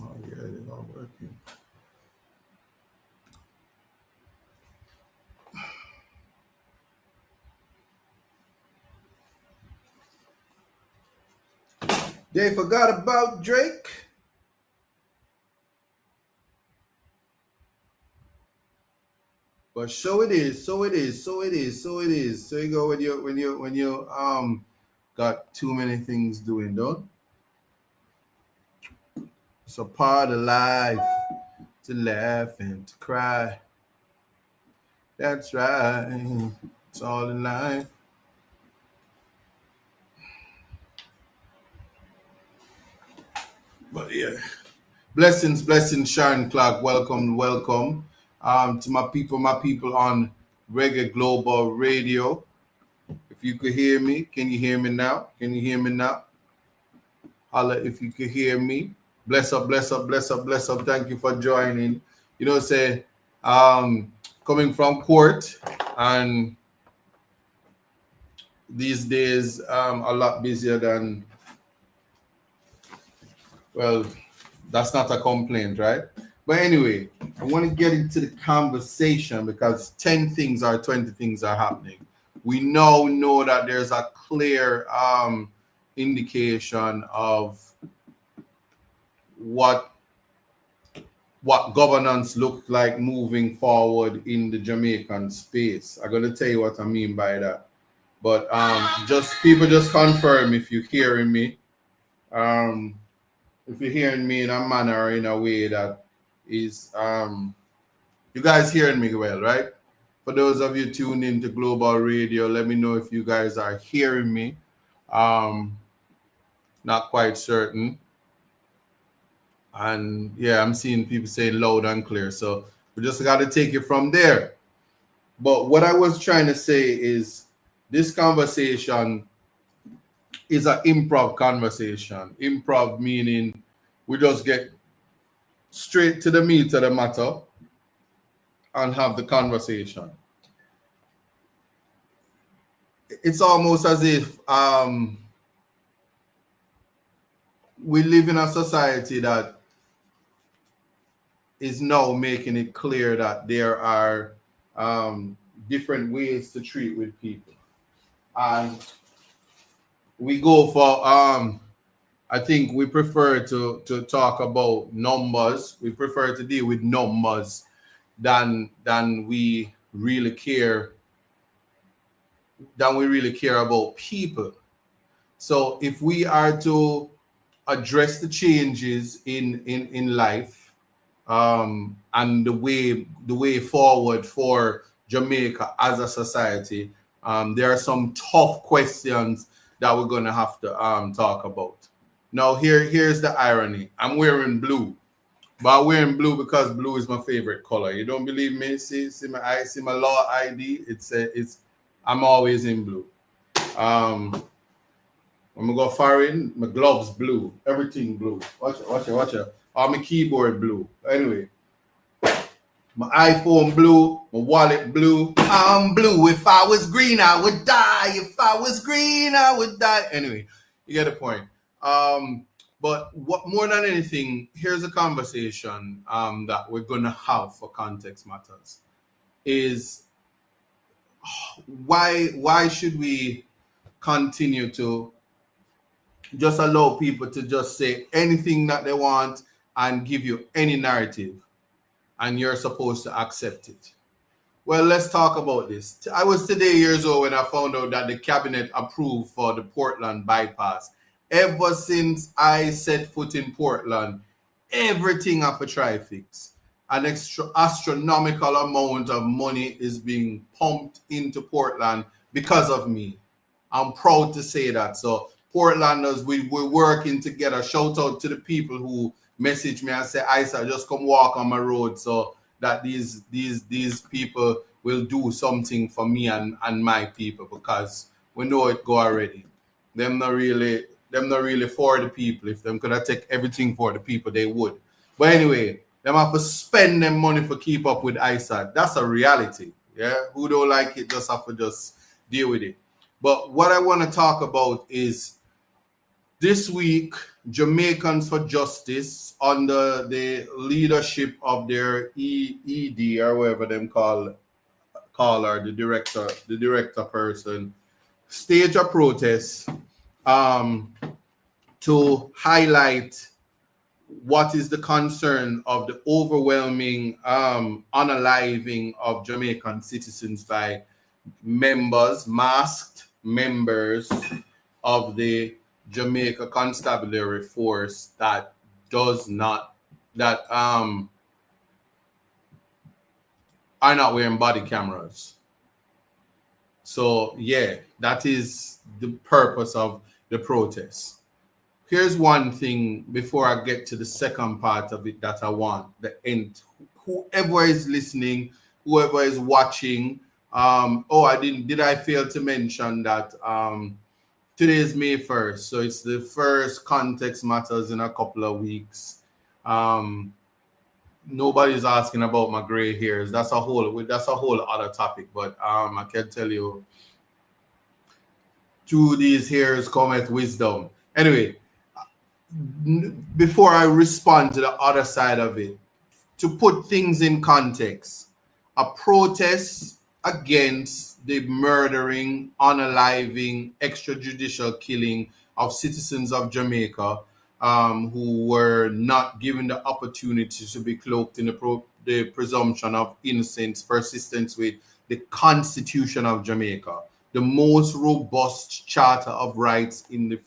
Oh yeah, it's not working. They forgot about Drake. But so it is, so it is, so it is, so it is. So you go when you got too many things doing, don't? It's a part of life to laugh and to cry. That's right. It's all in life. But yeah. Blessings, blessings, Sharon Clark. Welcome, welcome. To my people on Reggae Global Radio. If you could hear me, can you hear me now? Can you hear me now? Holla if you could hear me. Bless up, bless up, bless up, bless up. Thank you for joining. You know, say coming from court and these days a lot busier than well, that's not a complaint, right? But anyway, I want to get into the conversation because 10 things or 20 things are happening. We now know that there's a clear indication of what governance looked like moving forward in the Jamaican space. I'm gonna tell you what I mean by that. But just people just confirm if you're hearing me. Um, if you're hearing me in a manner in a way that is you guys hearing me well, right? For those of you tuned into Global Radio, let me know if you guys are hearing me. Um, not quite certain. And yeah, I'm seeing people saying loud and clear. So we just got to take it from there. But what I was trying to say is this conversation is an improv conversation. Improv meaning we just get straight to the meat of the matter and have the conversation. It's almost as if we live in a society that is now making it clear that there are different ways to treat with people. And we go for I think we prefer to talk about numbers. We prefer to deal with numbers than we really care about people. So if we are to address the changes in life and the way forward for Jamaica as a society, there are some tough questions that we're gonna have to talk about. Now here's the irony. I'm wearing blue, but I'm wearing blue because blue is my favorite color. You don't believe me? See my law ID. It's I'm always in blue. Um, when we go foreign, my gloves blue, everything blue. Watch it, watch it, watch it. My keyboard blue. Anyway, my iPhone blue, my wallet blue. I'm blue. If I was green, I would die. If I was green, I would die. Anyway, you get the point. But what more than anything, here's a conversation that we're gonna have for context matters. Is why should we continue to just allow people to just say anything that they want and give you any narrative and you're supposed to accept it? Well, let's talk about this. I was today years old when I found out that the cabinet approved for the Portland bypass. Ever since I set foot in Portland, everything have a try fix. An extra astronomical amount of money is being pumped into Portland because of me. I'm proud to say that. So Portlanders, we're working together. Shout out to the people who message me and say, Isa, just come walk on my road so that these people will do something for me and my people, because we know it go already. Them not really for the people. If them could have take everything for the people, they would. But anyway, them have to spend them money for keep up with Isa. That's a reality. Yeah. Who don't like it just have to just deal with it. But what I want to talk about is This week, Jamaicans for Justice, under the leadership of their ED or whatever them call her, the director person, stage a protest um, to highlight what is the concern of the overwhelming unaliving of Jamaican citizens by masked members of the Jamaica Constabulary Force that are not wearing body cameras. So yeah, that is the purpose of the protest. Here's one thing before I get to the second part of it that I want the end. Whoever is listening, whoever is watching, did I fail to mention that today is May 1st, so it's the first Context Matters in a couple of weeks. Nobody's asking about my gray hairs. That's a whole other topic. But I can tell you, through these hairs cometh wisdom. Anyway, before I respond to the other side of it, to put things in context, a protest against the murdering, unaliving, extrajudicial killing of citizens of Jamaica who were not given the opportunity to be cloaked in the presumption of innocence, persistence with the Constitution of Jamaica, the most robust charter of rights in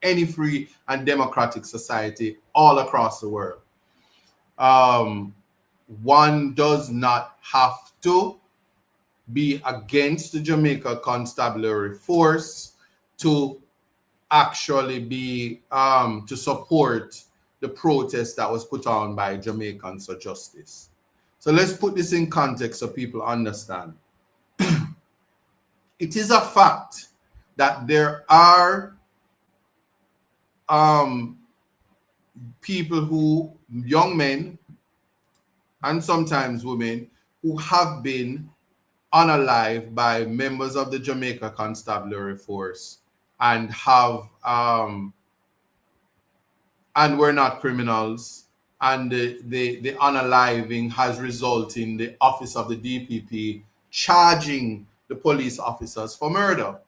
any free and democratic society all across the world. One does not have to be against the Jamaica Constabulary Force to actually be to support the protest that was put on by Jamaicans for Justice. So let's put this in context so people understand. It is a fact that there are people young men and sometimes women, who have been unalived by members of the Jamaica Constabulary Force and and were not criminals, and the unaliving has resulted in the office of the DPP charging the police officers for murder.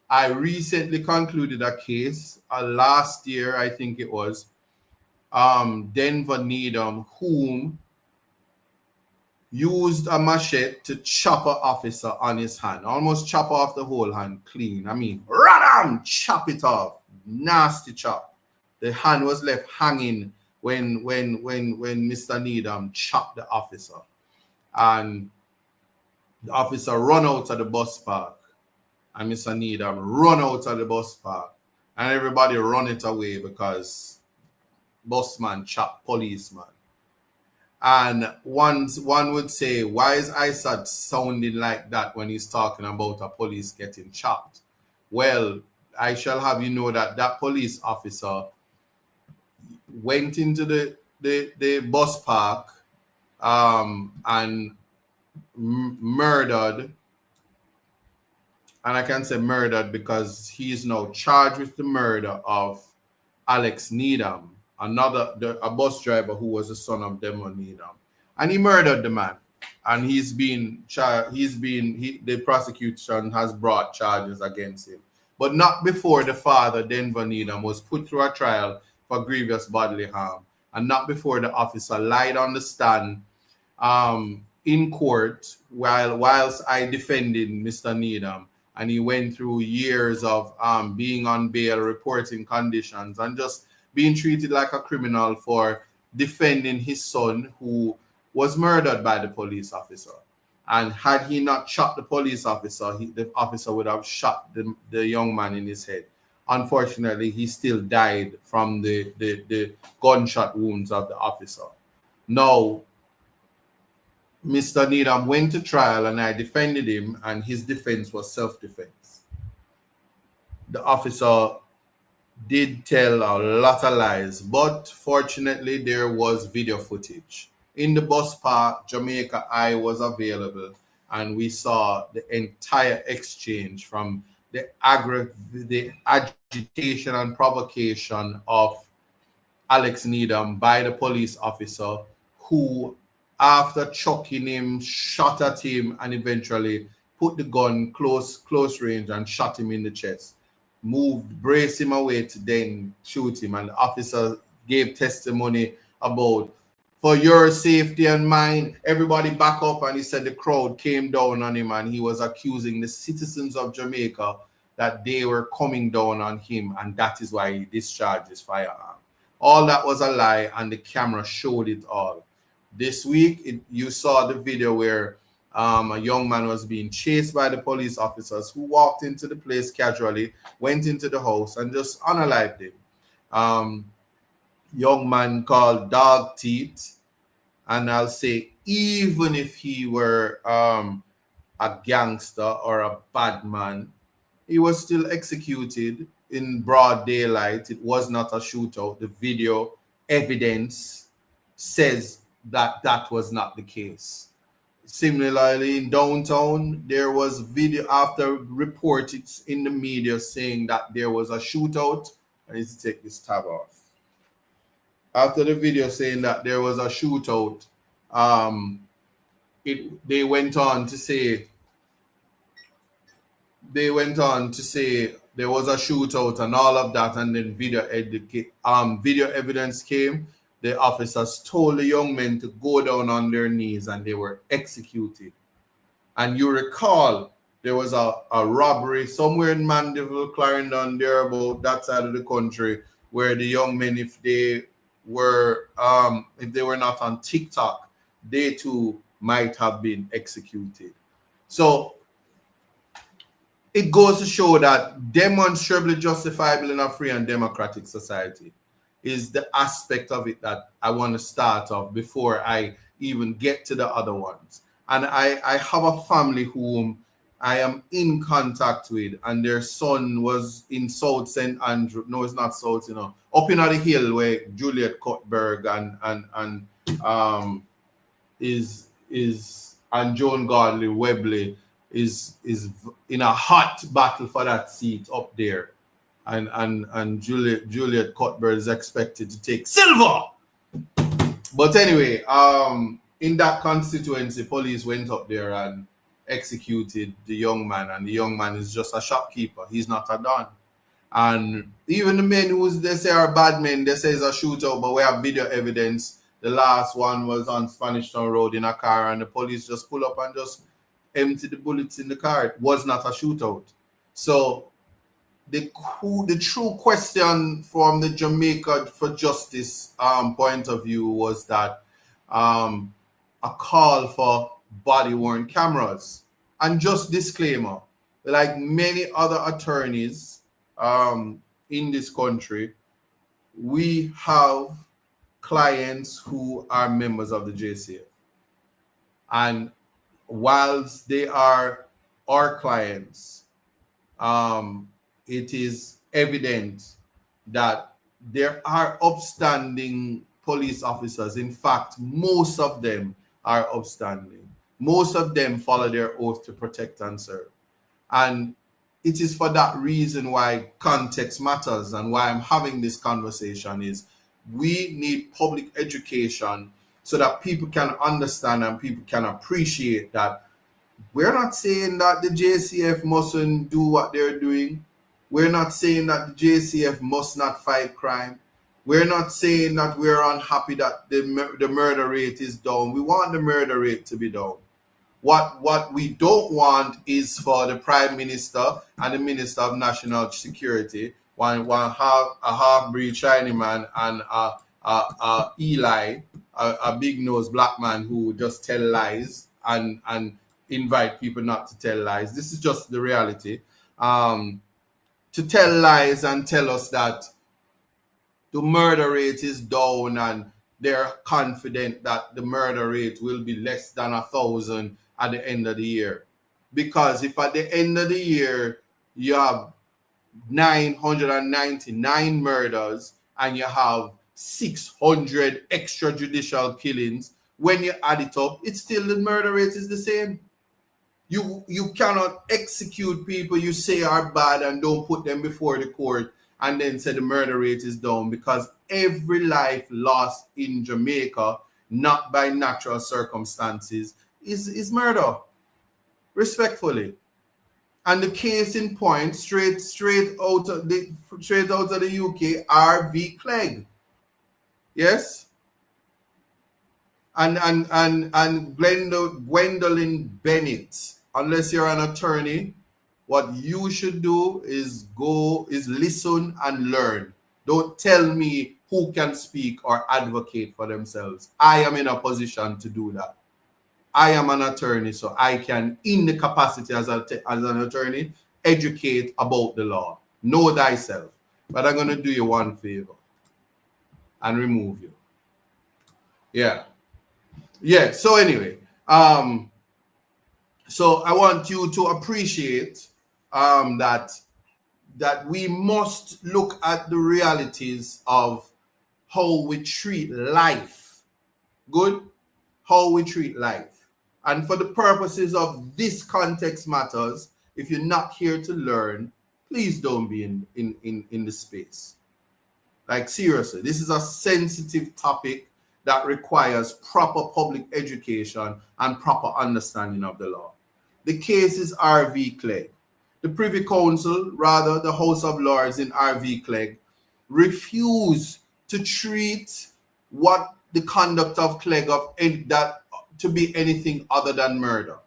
I recently concluded a case last year, I think it was, Denver Needham, whom used a machete to chop an officer on his hand, almost chop off the whole hand clean. I mean, radam, chop it off, nasty chop. The hand was left hanging when Mr. Needham chopped the officer, and the officer run out of the bus park, and Mr. Needham run out of the bus park, and everybody run it away because busman chopped policeman. And one would say, why is Isaac sounding like that when he's talking about a police getting chopped? Well, I shall have you know that that police officer went into the bus park and murdered, and I can say murdered because he is now charged with the murder of Alex Needham, a bus driver who was the son of Demon Needham, and he murdered the man. And the prosecution has brought charges against him, but not before the father, Denver Needham, was put through a trial for grievous bodily harm, and not before the officer lied on the stand in court whilst I defended Mr. Needham, and he went through years of being on bail, reporting conditions, and just being treated like a criminal for defending his son who was murdered by the police officer. And had he not shot the police officer, the officer would have shot the young man in his head. Unfortunately, he still died from the gunshot wounds of the officer. Now, Mr. Needham went to trial and I defended him, and his defense was self-defense. The officer did tell a lot of lies, but fortunately there was video footage. In the bus park, Jamaica Eye was available, and we saw the entire exchange from the agitation and provocation of Alex Needham by the police officer who, after choking him, shot at him and eventually put the gun close range and shot him in the chest. Moved, brace him away to then shoot him. And the officer gave testimony about, for your safety and mine, everybody back up. And he said the crowd came down on him and he was accusing the citizens of Jamaica that they were coming down on him, and that is why he discharged his firearm. All that was a lie, and the camera showed it all. This week, you saw the video where a young man was being chased by the police officers who walked into the place casually, went into the house, and just unalived him. Young man called Dog Teeth, and I'll say, even if he were a gangster or a bad man, he was still executed in broad daylight. It was not a shootout. The video evidence says that that was not the case. Similarly, in downtown, there was video after reported in the media saying that there was a shootout. I need to take this tab off. After the video saying that there was a shootout, they went on to say there was a shootout and all of that, and then video evidence came. The officers told the young men to go down on their knees, and they were executed. And you recall there was a robbery somewhere in Mandeville, Clarendon, there about that side of the country, where the young men, if they were not on TikTok, they too might have been executed. So it goes to show that demonstrably justifiable in a free and democratic society is the aspect of it that I want to start off before I even get to the other ones. And I have a family whom I am in contact with, and their son was in South St. Andrew. No, it's not South, up in the hill where Juliet Cuthbert and Joan Godley Webley is in a hot battle for that seat up there. And Juliet Cuthbert is expected to take silver. But anyway, in that constituency, police went up there and executed the young man, and the young man is just a shopkeeper. He's not a don. And even the men who they say are bad men, they say it's a shootout, but we have video evidence. The last one was on Spanish Town Road in a car, and the police just pull up and just empty the bullets in the car. It was not a shootout. So the true question from the Jamaica for Justice point of view was that a call for body-worn cameras. And just disclaimer, like many other attorneys in this country, we have clients who are members of the JCF. And whilst they are our clients, it is evident that there are upstanding police officers. In fact, most of them are upstanding. Most of them follow their oath to protect and serve. And it is for that reason why context matters, and why I'm having this conversation is we need public education so that people can understand and people can appreciate that we're not saying that the JCF mustn't do what they're doing. We're not saying that the JCF must not fight crime. We're not saying that we're unhappy that the murder rate is down. We want the murder rate to be down. What we don't want is for the Prime Minister and the Minister of National Security, one half-breed Chinaman and Eli, a big-nosed black man who just tell lies and invite people not to tell lies. This is just the reality. To tell lies and tell us that the murder rate is down and they're confident that the murder rate will be less than 1,000 at the end of the year. Because if at the end of the year you have 999 murders and you have 600 extrajudicial killings, when you add it up, it's still the murder rate is the same. You cannot execute people you say are bad and don't put them before the court and then say the murder rate is down, because every life lost in Jamaica, not by natural circumstances, is murder. Respectfully. And the case in point, straight out of the UK, R.V. Clegg. Yes? And Gwendolyn Bennett. Unless you're an attorney, what you should do is listen and learn. Don't tell me who can speak or advocate for themselves. I am in a position to do that. I am an attorney, so I can, in the capacity as an attorney, educate about the law. Know thyself. But I'm going to do you one favor and remove you. Yeah. Yeah. So anyway, so I want you to appreciate that we must look at the realities of how we treat life. Good? How we treat life. And for the purposes of this context matters, if you're not here to learn, please don't be in the space. Like, seriously, this is a sensitive topic that requires proper public education and proper understanding of the law. The case is R.V. Clegg. The Privy Council, rather the House of Lords in R.V. Clegg, refused to treat what the conduct of Clegg that to be anything other than murder.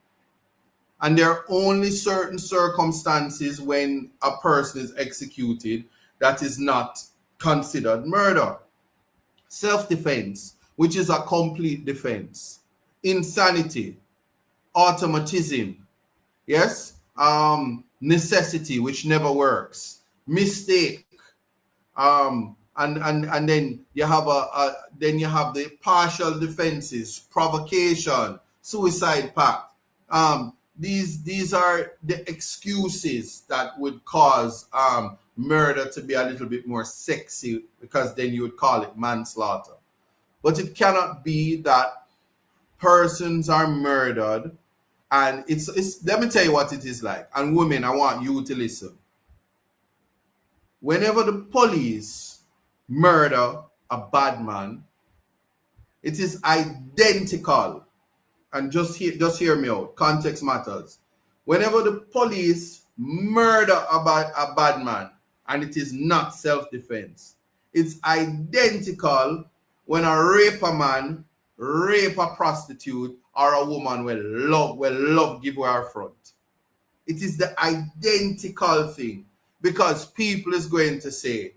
And there are only certain circumstances when a person is executed that is not considered murder. Self-defense, which is a complete defense. Insanity, automatism, yes, necessity, which never works, mistake, and then you have the partial defenses, provocation, suicide pact. These are the excuses that would cause murder to be a little bit more sexy, because then you would call it manslaughter. But it cannot be that persons are murdered, and it's let me tell you what it is like. And women, I want you to listen. Whenever the police murder a bad man, it is identical. And just hear me out. Context matters. Whenever the police murder a bad man, and it is not self-defense, it's identical when a raper man rape a prostitute or a woman will love give her front. It is the identical thing, because people is going to say,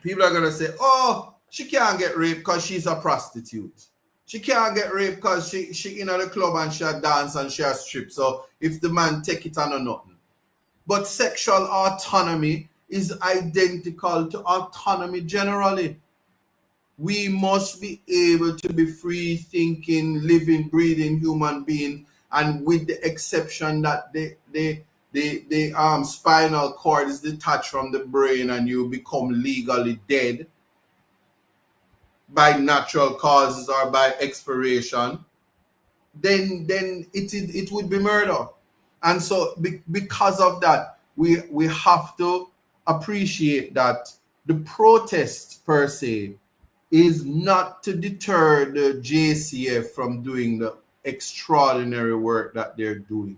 people are going to say, oh, she can't get raped because she's a prostitute. She can't get raped because she in the club and she a dance and she a strip. So if the man take it on or nothing. But sexual autonomy is identical to autonomy generally. We must be able to be free thinking, living, breathing human being, and with the exception that the spinal cord is detached from the brain and you become legally dead by natural causes or by expiration, then it would be murder. And so because of that, we have to appreciate that the protest per se is not to deter the JCF from doing the extraordinary work that they're doing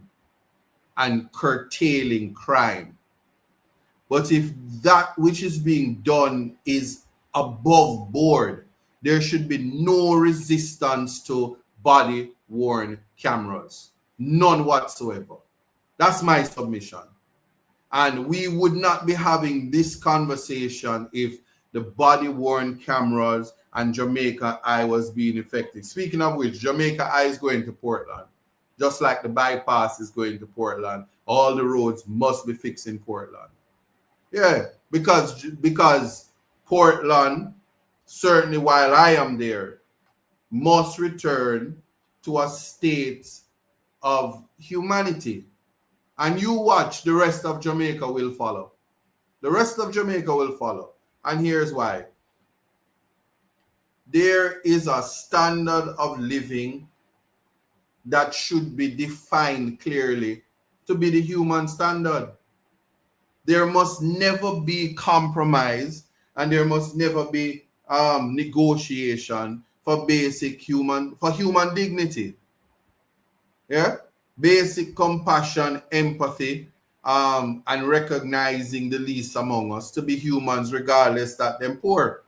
and curtailing crime. But if that which is being done is above board, there should be no resistance to body-worn cameras. None whatsoever. That's my submission. And we would not be having this conversation if the body-worn cameras and Jamaica Eye was being effective. Speaking of which, Jamaica Eye is going to Portland. Just like the bypass is going to Portland. All the roads must be fixed in Portland. Yeah, because Portland, certainly while I am there, must return to a state of humanity. And you watch, the rest of Jamaica will follow. The rest of Jamaica will follow. And here's why. There is a standard of living that should be defined clearly to be the human standard. There must never be compromise, and there must never be negotiation for basic human dignity. Yeah, basic compassion, empathy, and recognizing the least among us to be humans, regardless that them poor.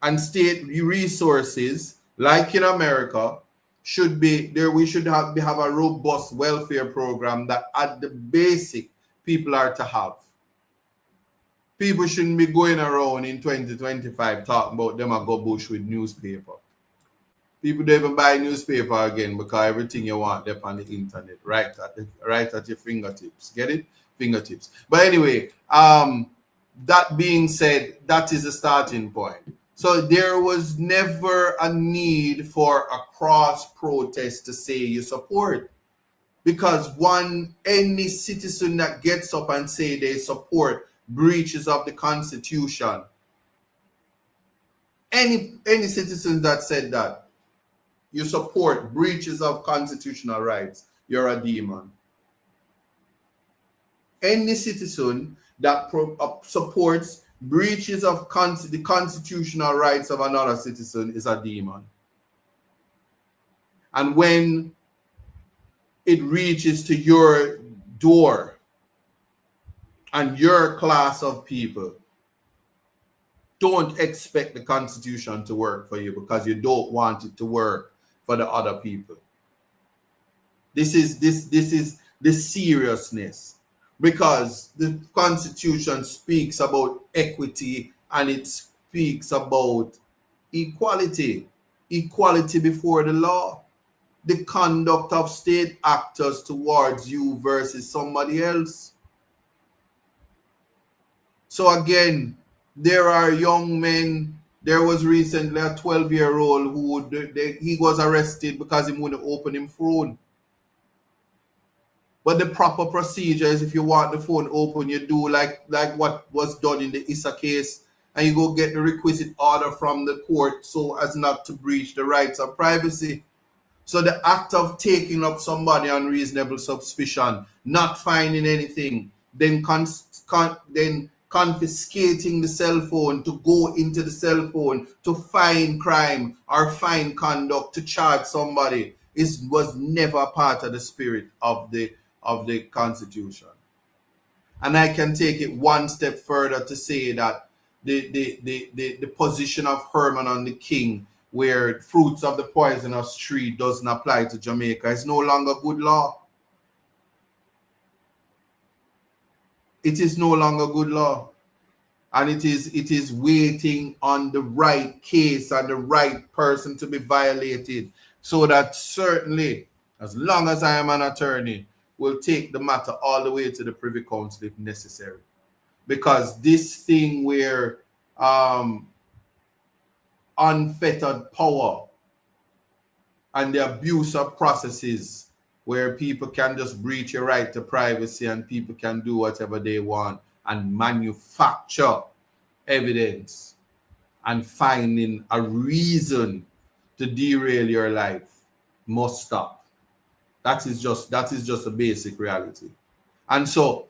And state resources, like in America, should be there. We should have a robust welfare program that at the basic people are to have. People shouldn't be going around in 2025 talking about them a go bush with newspaper. People don't even buy newspaper again because everything you want up on the internet, right at your fingertips. Get it? Fingertips. But anyway, that being said, that is a starting point. So there was never a need for a cross protest to say you support. Because any citizen that gets up and say they support breaches of the Constitution, any citizen that said that you support breaches of constitutional rights, you're a demon. Any citizen that supports breaches of the constitutional rights of another citizen is a demon. And when it reaches to your door and your class of people, don't expect the Constitution to work for you because you don't want it to work for the other people. This is the seriousness, because the Constitution speaks about equity and it speaks about equality before the law, the conduct of state actors towards you versus somebody else. So again, there are young men. There was recently a 12-year-old who he was arrested because he wouldn't open his phone. But the proper procedure is, if you want the phone open, you do like what was done in the Issa case, and you go get the requisite order from the court so as not to breach the rights of privacy. So the act of taking up somebody on reasonable suspicion, not finding anything, then confiscating the cell phone, to go into the cell phone to find crime or find conduct to charge somebody, was never part of the spirit of the Constitution. And I can take it one step further to say that the position of Herman on the King, where fruits of the poisonous tree doesn't apply to Jamaica, is no longer good law. It is no longer good law. And it is waiting on the right case and the right person to be violated, so that certainly, as long as I am an attorney, will take the matter all the way to the Privy Council if necessary. Because this thing where unfettered power and the abuse of processes where people can just breach your right to privacy and people can do whatever they want and manufacture evidence and finding a reason to derail your life must stop. That is just a basic reality. And so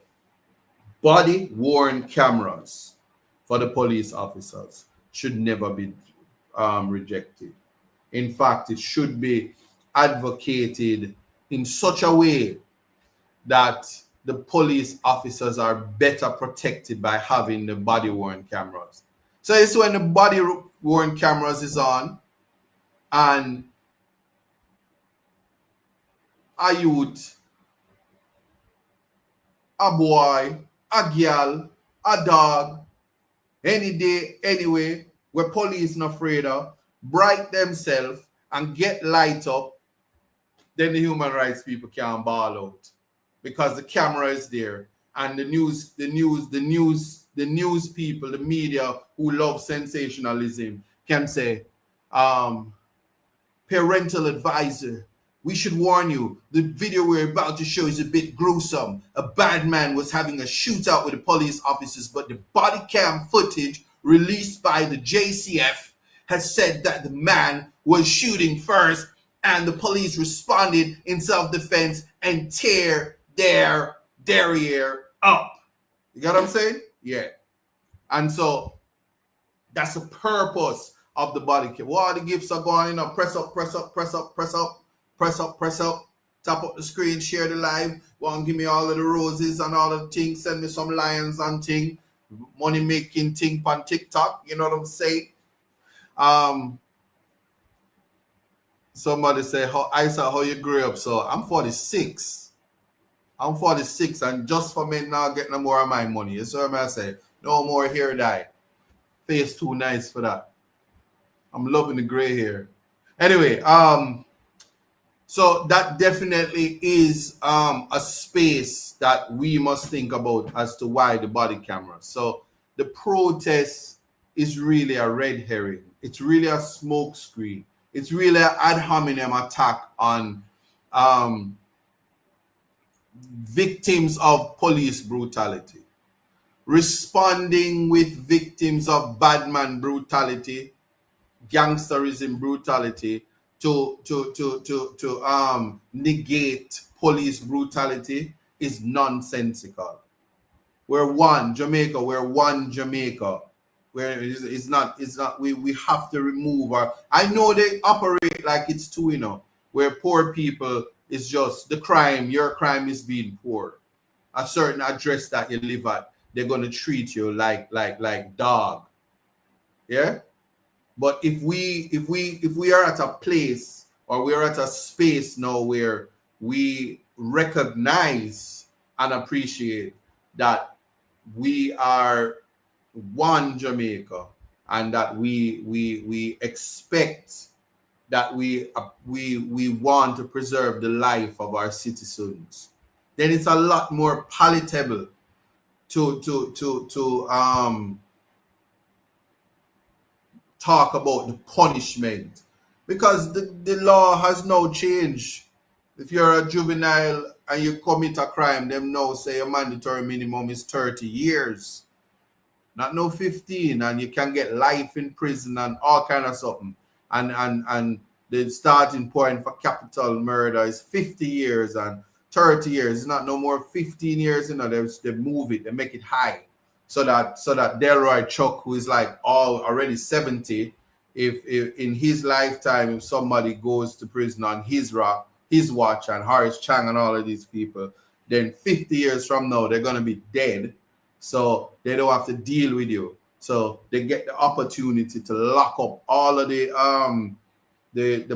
body-worn cameras for the police officers should never be rejected. In fact, it should be advocated in such a way that the police officers are better protected by having the body-worn cameras. So it's when the body-worn cameras is on and a youth, a boy, a girl, a dog, any day, anyway, where police not afraid of, bright themselves and get light up, then the human rights people can ball out, because the camera is there, and the news people, the media who love sensationalism can say, parental advisor, we should warn you, the video we're about to show is a bit gruesome. A bad man was having a shootout with the police officers, but the body cam footage released by the JCF has said that the man was shooting first and the police responded in self-defense and tear their derriere up. You get what I'm saying? Yeah. And so that's the purpose of the body kit. What the gifts are going up? Press up, press up, press up, press up, press up, press up. Tap up the screen, share the live. Want to give me all of the roses and all of the things. Send me some lions and thing. Money making thing on TikTok. You know what I'm saying? Somebody say, I saw how you grew up. So I'm 46. I'm 46, and just for me now get no more of my money. You see what I say? No more hair dye. Face too nice for that. I'm loving the gray hair. Anyway, so that definitely is a space that we must think about as to why the body camera. So the protest is really a red herring. It's really a smoke screen. It's really an ad hominem attack on victims of police brutality, responding with victims of badman brutality, gangsterism brutality, to negate police brutality is nonsensical. We're one Jamaica. We're one Jamaica. Where it's not. We have to remove our. I know they operate like it's two. Where poor people is just the crime. Your crime is being poor. A certain address that you live at, they're gonna treat you like dog. Yeah. But if we are at a place, or we're at a space now where we recognize and appreciate that we are one Jamaica, and that we expect that we want to preserve the life of our citizens, then it's a lot more palatable to talk about the punishment, because the law has no change. If you're a juvenile and you commit a crime, them now say your mandatory minimum is 30 years, not no 15, and you can get life in prison and all kind of something. And the starting point for capital murder is 50 years and 30 years. It's not no more 15 years. They move it, they make it high, so that Delroy Chuck, who is like already 70, if in his lifetime, if somebody goes to prison on his watch, and Horace Chang and all of these people, then 50 years from now they're gonna be dead, so they don't have to deal with you. So they get the opportunity to lock up all of the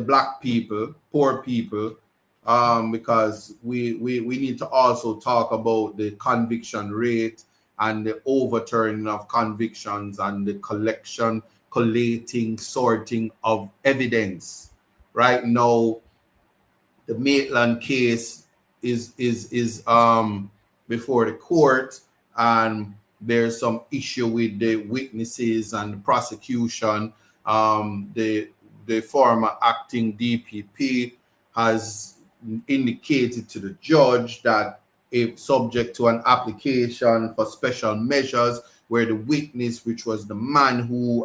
black people, poor people, because we need to also talk about the conviction rate and the overturning of convictions and the collating, sorting of evidence. Right now, the Maitland case is before the court, and there's some issue with the witnesses and the prosecution. The former acting DPP has indicated to the judge that, if subject to an application for special measures, where the witness, which was the man who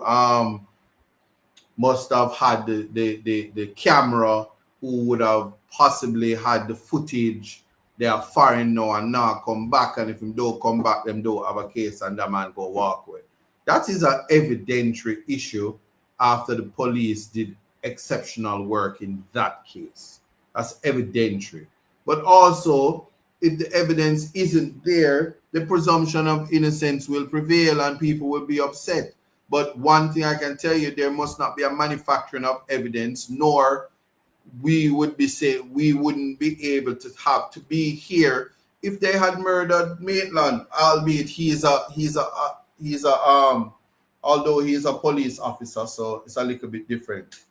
must have had the camera, who would have possibly had the footage, they are foreign now and now come back, and if them don't come back, them don't have a case, and that man go walk away. That is an evidentiary issue after the police did exceptional work in that case. That's evidentiary. But also, if the evidence isn't there, the presumption of innocence will prevail and people will be upset. But one thing I can tell you, there must not be a manufacturing of evidence, nor we wouldn't be able to be here if they had murdered Maitland, albeit although he's a police officer, so it's a little bit different.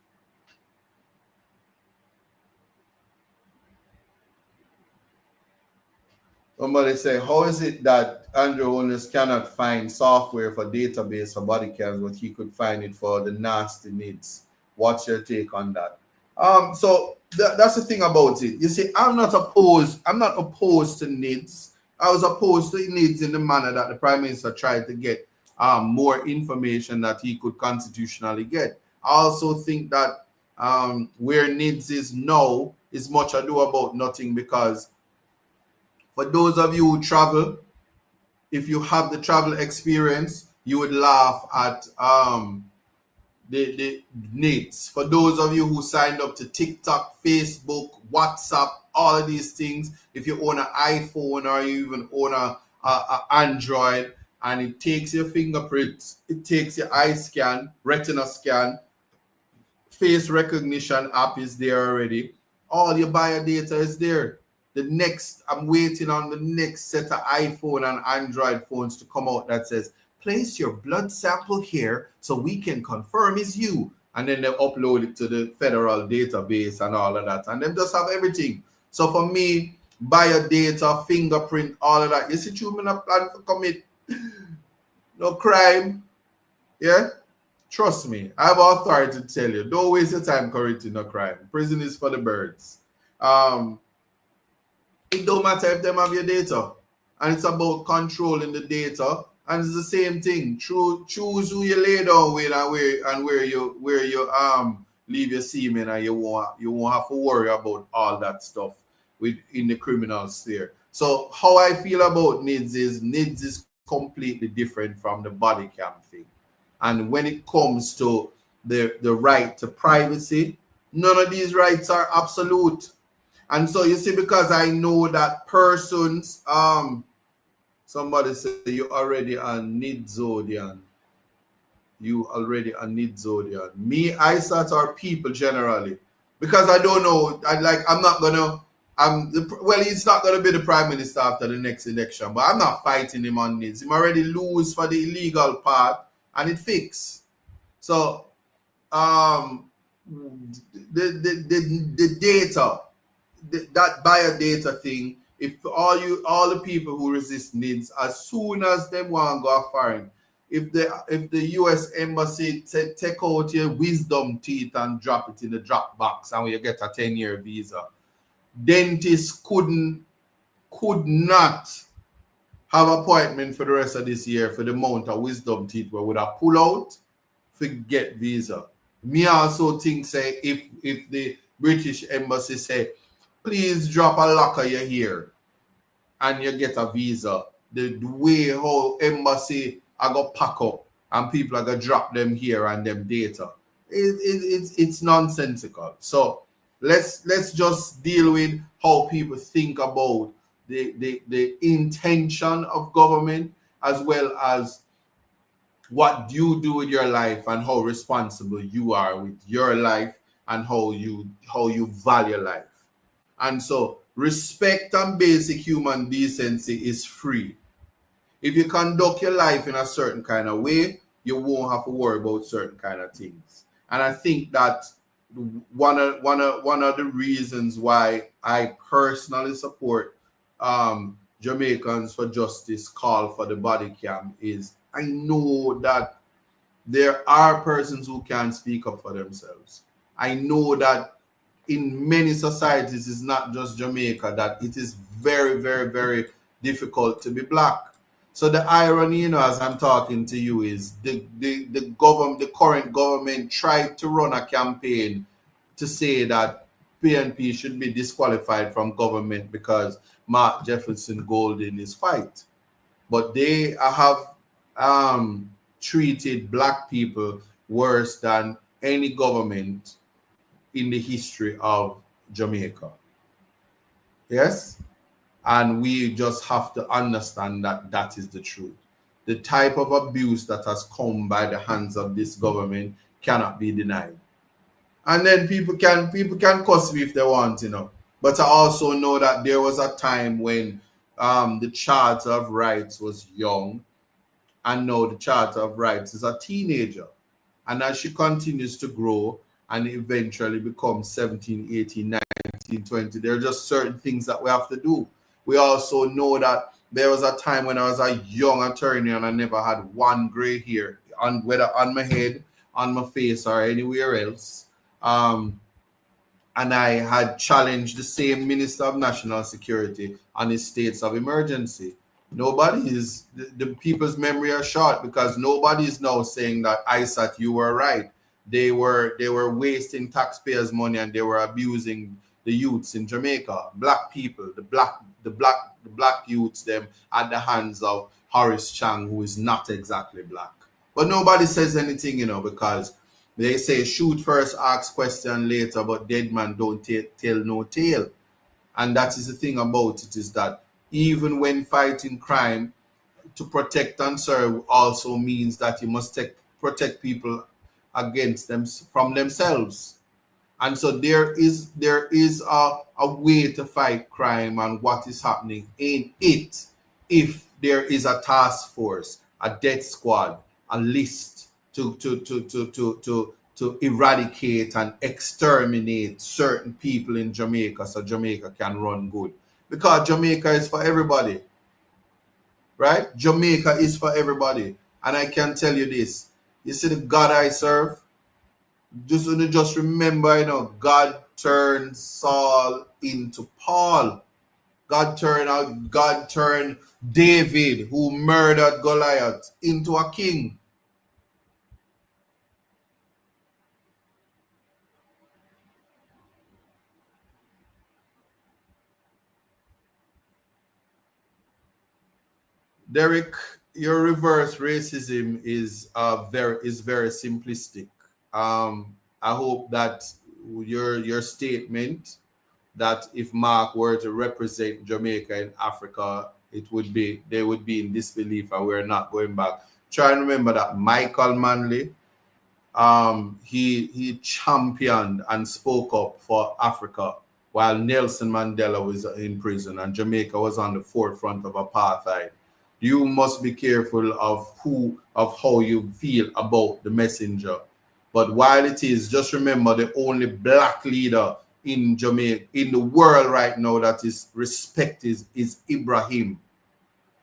Somebody say, how is it that Andrew Holness cannot find software for database for body cams, but he could find it for the nasty needs? What's your take on that? So that's the thing about it. You see, I'm not opposed to needs. I was opposed to needs in the manner that the Prime Minister tried to get more information that he could constitutionally get. I also think that Where NIDS is now is much ado about nothing, because for those of you who travel, if you have the travel experience, you would laugh at the NIDS. For those of you who signed up to TikTok, Facebook, WhatsApp, all of these things, if you own an iPhone or you even own a Android, and it takes your fingerprints, it takes your eye scan, retina scan, face recognition app is there already. All your bio data is there. I'm waiting on the next set of iPhone and Android phones to come out that says, place your blood sample here so we can confirm it's you. And then they upload it to the federal database and all of that. And they just have everything. So for me, bio data, fingerprint, all of that. You see, you not plan to commit no crime. Yeah? Trust me, I have authority to tell you, don't waste your time committing a crime. Prison is for the birds. It don't matter if them have your data. And it's about controlling the data. And it's the same thing. Choose who you lay down with and where you leave your semen, and you won't have to worry about all that stuff in the criminal sphere. So how I feel about NIDS is completely different from the body cam thing. And when it comes to the right to privacy, none of these rights are absolute. And so you see, because I know that persons, somebody said you already on Nidzodian. You already on Nidzodian. Me, I start our people generally. Because I don't know, he's not gonna be the prime minister after the next election, but I'm not fighting him on NIDS. Him already lose for the illegal part and it fix. So the data, that bio data thing, if all the people who resist NIDS, as soon as them want to go foreign, if the US embassy take out your wisdom teeth and drop it in the drop box and you get a 10-year visa, dentists could not have appointment for the rest of this year for the amount of wisdom teeth we would have pull out to get visa. Me also think, say, if the British embassy say, please drop a lock of your hair and you get a visa, the way how embassy are going to pack up and people are going to drop them here and them data, it's nonsensical. So let's just deal with how people think about the intention of government, as well as what you do with your life and how responsible you are with your life and how you value life. And so respect and basic human decency is free. If you conduct your life in a certain kind of way, you won't have to worry about certain kind of things. And I think that one of the reasons why I personally support Jamaicans for Justice call for the body cam is I know that there are persons who can't speak up for themselves. I know that in many societies, it's not just Jamaica, that it is very, very, very difficult to be black. So the irony, as I'm talking to you, is the current government tried to run a campaign to say that PNP should be disqualified from government because Mark Jefferson Golden is white. But they have treated black people worse than any government in the history of Jamaica. Yes? And we just have to understand that that is the truth. The type of abuse that has come by the hands of this government cannot be denied. And then people can cuss me if they want, But I also know that there was a time when the Charter of Rights was young, and now the Charter of Rights is a teenager. And as she continues to grow and eventually becomes 17, 18, 19, 20, there are just certain things that we have to do. We also know that there was a time when I was a young attorney and I never had one gray hair, whether on my head, on my face, or anywhere else. And I had challenged the same Minister of National Security on his states of emergency. The people's memory are short, because nobody is now saying that ISAT, you were right. they were wasting taxpayers' money and they were abusing the youths in Jamaica, black people, the black youths, them at the hands of Horace Chang, who is not exactly black. But nobody says anything, because they say shoot first, ask question later, but dead man don't tell no tale. And that is the thing about it, is that even when fighting crime, to protect and serve also means that you must protect people against them from themselves. And so there is a way to fight crime and what is happening in it. If there is a task force, a death squad, a list to eradicate and exterminate certain people in Jamaica, so Jamaica can run good. Because Jamaica is for everybody, right? Jamaica is for everybody. And I can tell you this. You see the God I serve? Just remember, God turned Saul into Paul. God turned David, who murdered Goliath, into a king. Derek, your reverse racism is very simplistic. I hope that your statement that if Mark were to represent Jamaica in Africa, they would be in disbelief and we're not going back. Try and remember that Michael Manley, he championed and spoke up for Africa while Nelson Mandela was in prison and Jamaica was on the forefront of apartheid. You must be careful of how you feel about the messenger. But while it is, just remember the only black leader in Jamaica, in the world right now, that is respected is Ibrahim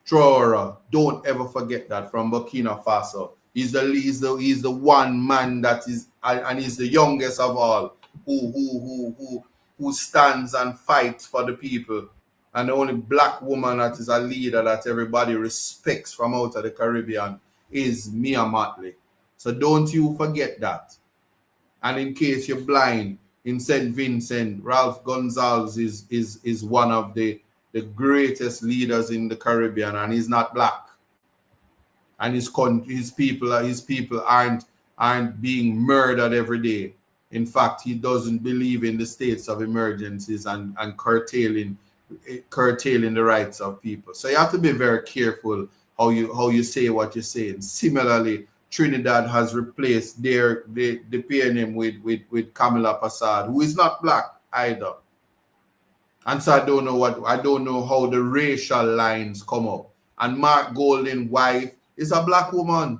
Traore. Don't ever forget that, from Burkina Faso. He's the one man that is, and he's the youngest of all, who stands and fights for the people. And the only black woman that is a leader that everybody respects from out of the Caribbean is Mia Motley. So don't you forget that. And in case you're blind, in St. Vincent, Ralph Gonzalez is one of the greatest leaders in the Caribbean, and he's not black. And his people aren't being murdered every day. In fact, he doesn't believe in the states of emergencies and curtailing the rights of people. So you have to be very careful how you say what you're saying. Similarly, Trinidad has replaced the PNM with Kamala Passad, who is not black either. And so I don't know how the racial lines come up. And Mark Golden's wife is a black woman.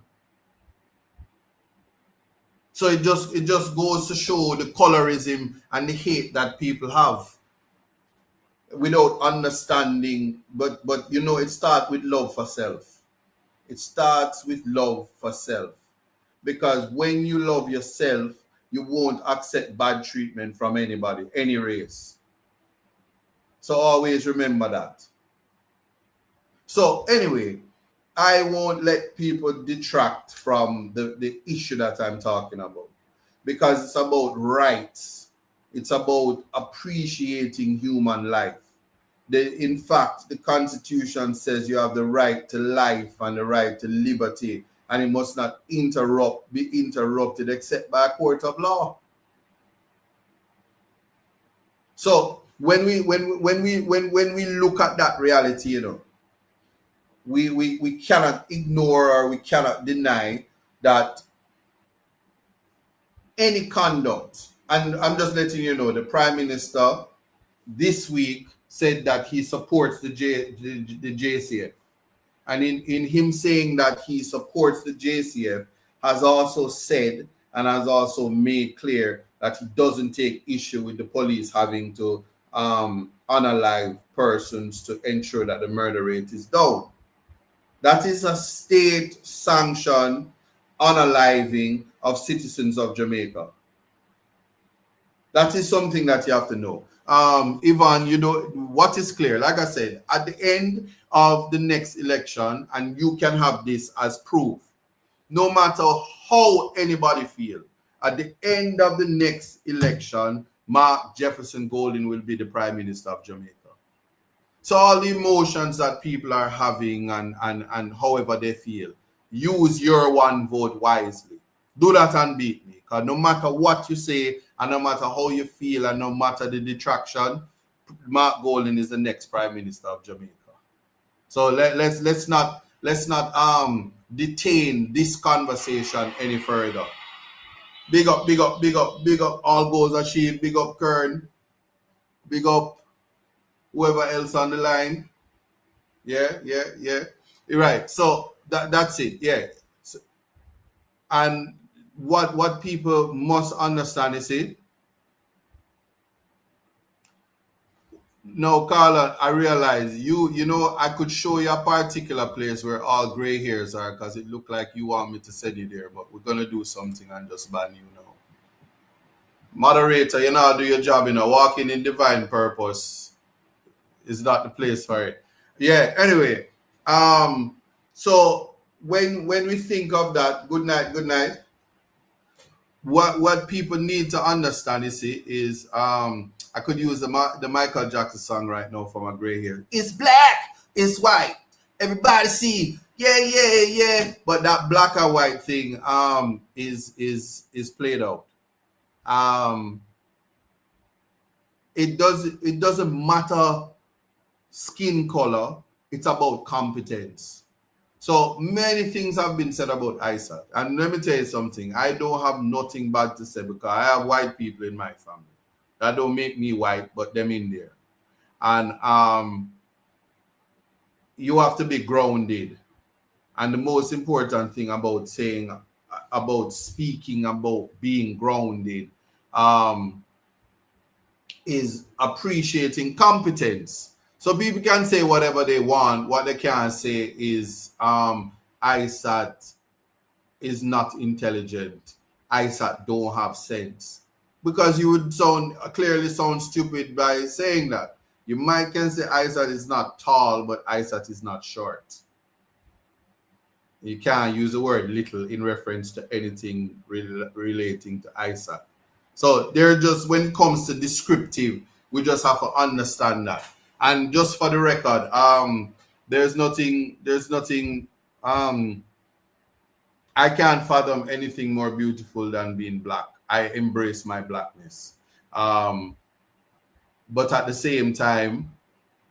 So it just goes to show the colorism and the hate that people have without understanding. But it starts with love for self. It starts with love for self. Because when you love yourself, you won't accept bad treatment from anybody, any race. So always remember that. So anyway, I won't let people detract from the issue that I'm talking about, because it's about rights. It's about appreciating human life. In fact, the Constitution says you have the right to life and the right to liberty, and it must not be interrupted except by a court of law. So when we look at that reality, we cannot ignore or we cannot deny that any conduct, and I'm just letting you know, the Prime Minister this week said that he supports the JCF. And in him saying that he supports the JCF, has also said and has also made clear that he doesn't take issue with the police having to unalive persons to ensure that the murder rate is down. That is a state-sanctioned unaliving of citizens of Jamaica. That is something that you have to know. Ivan, what is clear, like I said, at the end of the next election, and you can have this as proof, no matter how anybody feel, at the end of the next election, Mark Jefferson Golden will be the Prime Minister of Jamaica. So all the emotions that people are having and however they feel, use your one vote wisely. Do that and beat me. Because no matter what you say, and no matter how you feel, and no matter the detraction, Mark Golden is the next Prime Minister of Jamaica. So let's not detain this conversation any further. Big up, big up, big up, big up. All goals achieved. Big up Kern. Big up whoever else on the line. Yeah. You're right. So that's it. Yeah. So, and what people must understand is it. No, Carla, I realize you know I could show you a particular place where all gray hairs are because it looked like you want me to send you there, but we're gonna do something and just ban you now. Moderator, you know, do your job, you know, walking in divine purpose is not the place for it. Yeah, anyway. So when we think of that, good night. What people need to understand, you see, is I could use the Michael Jackson song right now for my gray hair. It's black, it's white. Everybody see, yeah. But that black and white thing is played out. It doesn't matter skin color, it's about competence. So many things have been said about ISAT. And let me tell you something. I don't have nothing bad to say because I have white people in my family. That don't make me white, but them in there. And you have to be grounded. And the most important thing about speaking about being grounded is appreciating competence. So people can say whatever they want. What they can't say is ISAT is not intelligent. ISAT don't have sense. Because you would clearly sound stupid by saying that. You might can say ISAT is not tall, but ISAT is not short. You can't use the word little in reference to anything relating to ISAT. So they're just, when it comes to descriptive, we just have to understand that. And just for the record, there's nothing I can't fathom anything more beautiful than being black. I embrace my blackness. But at the same time,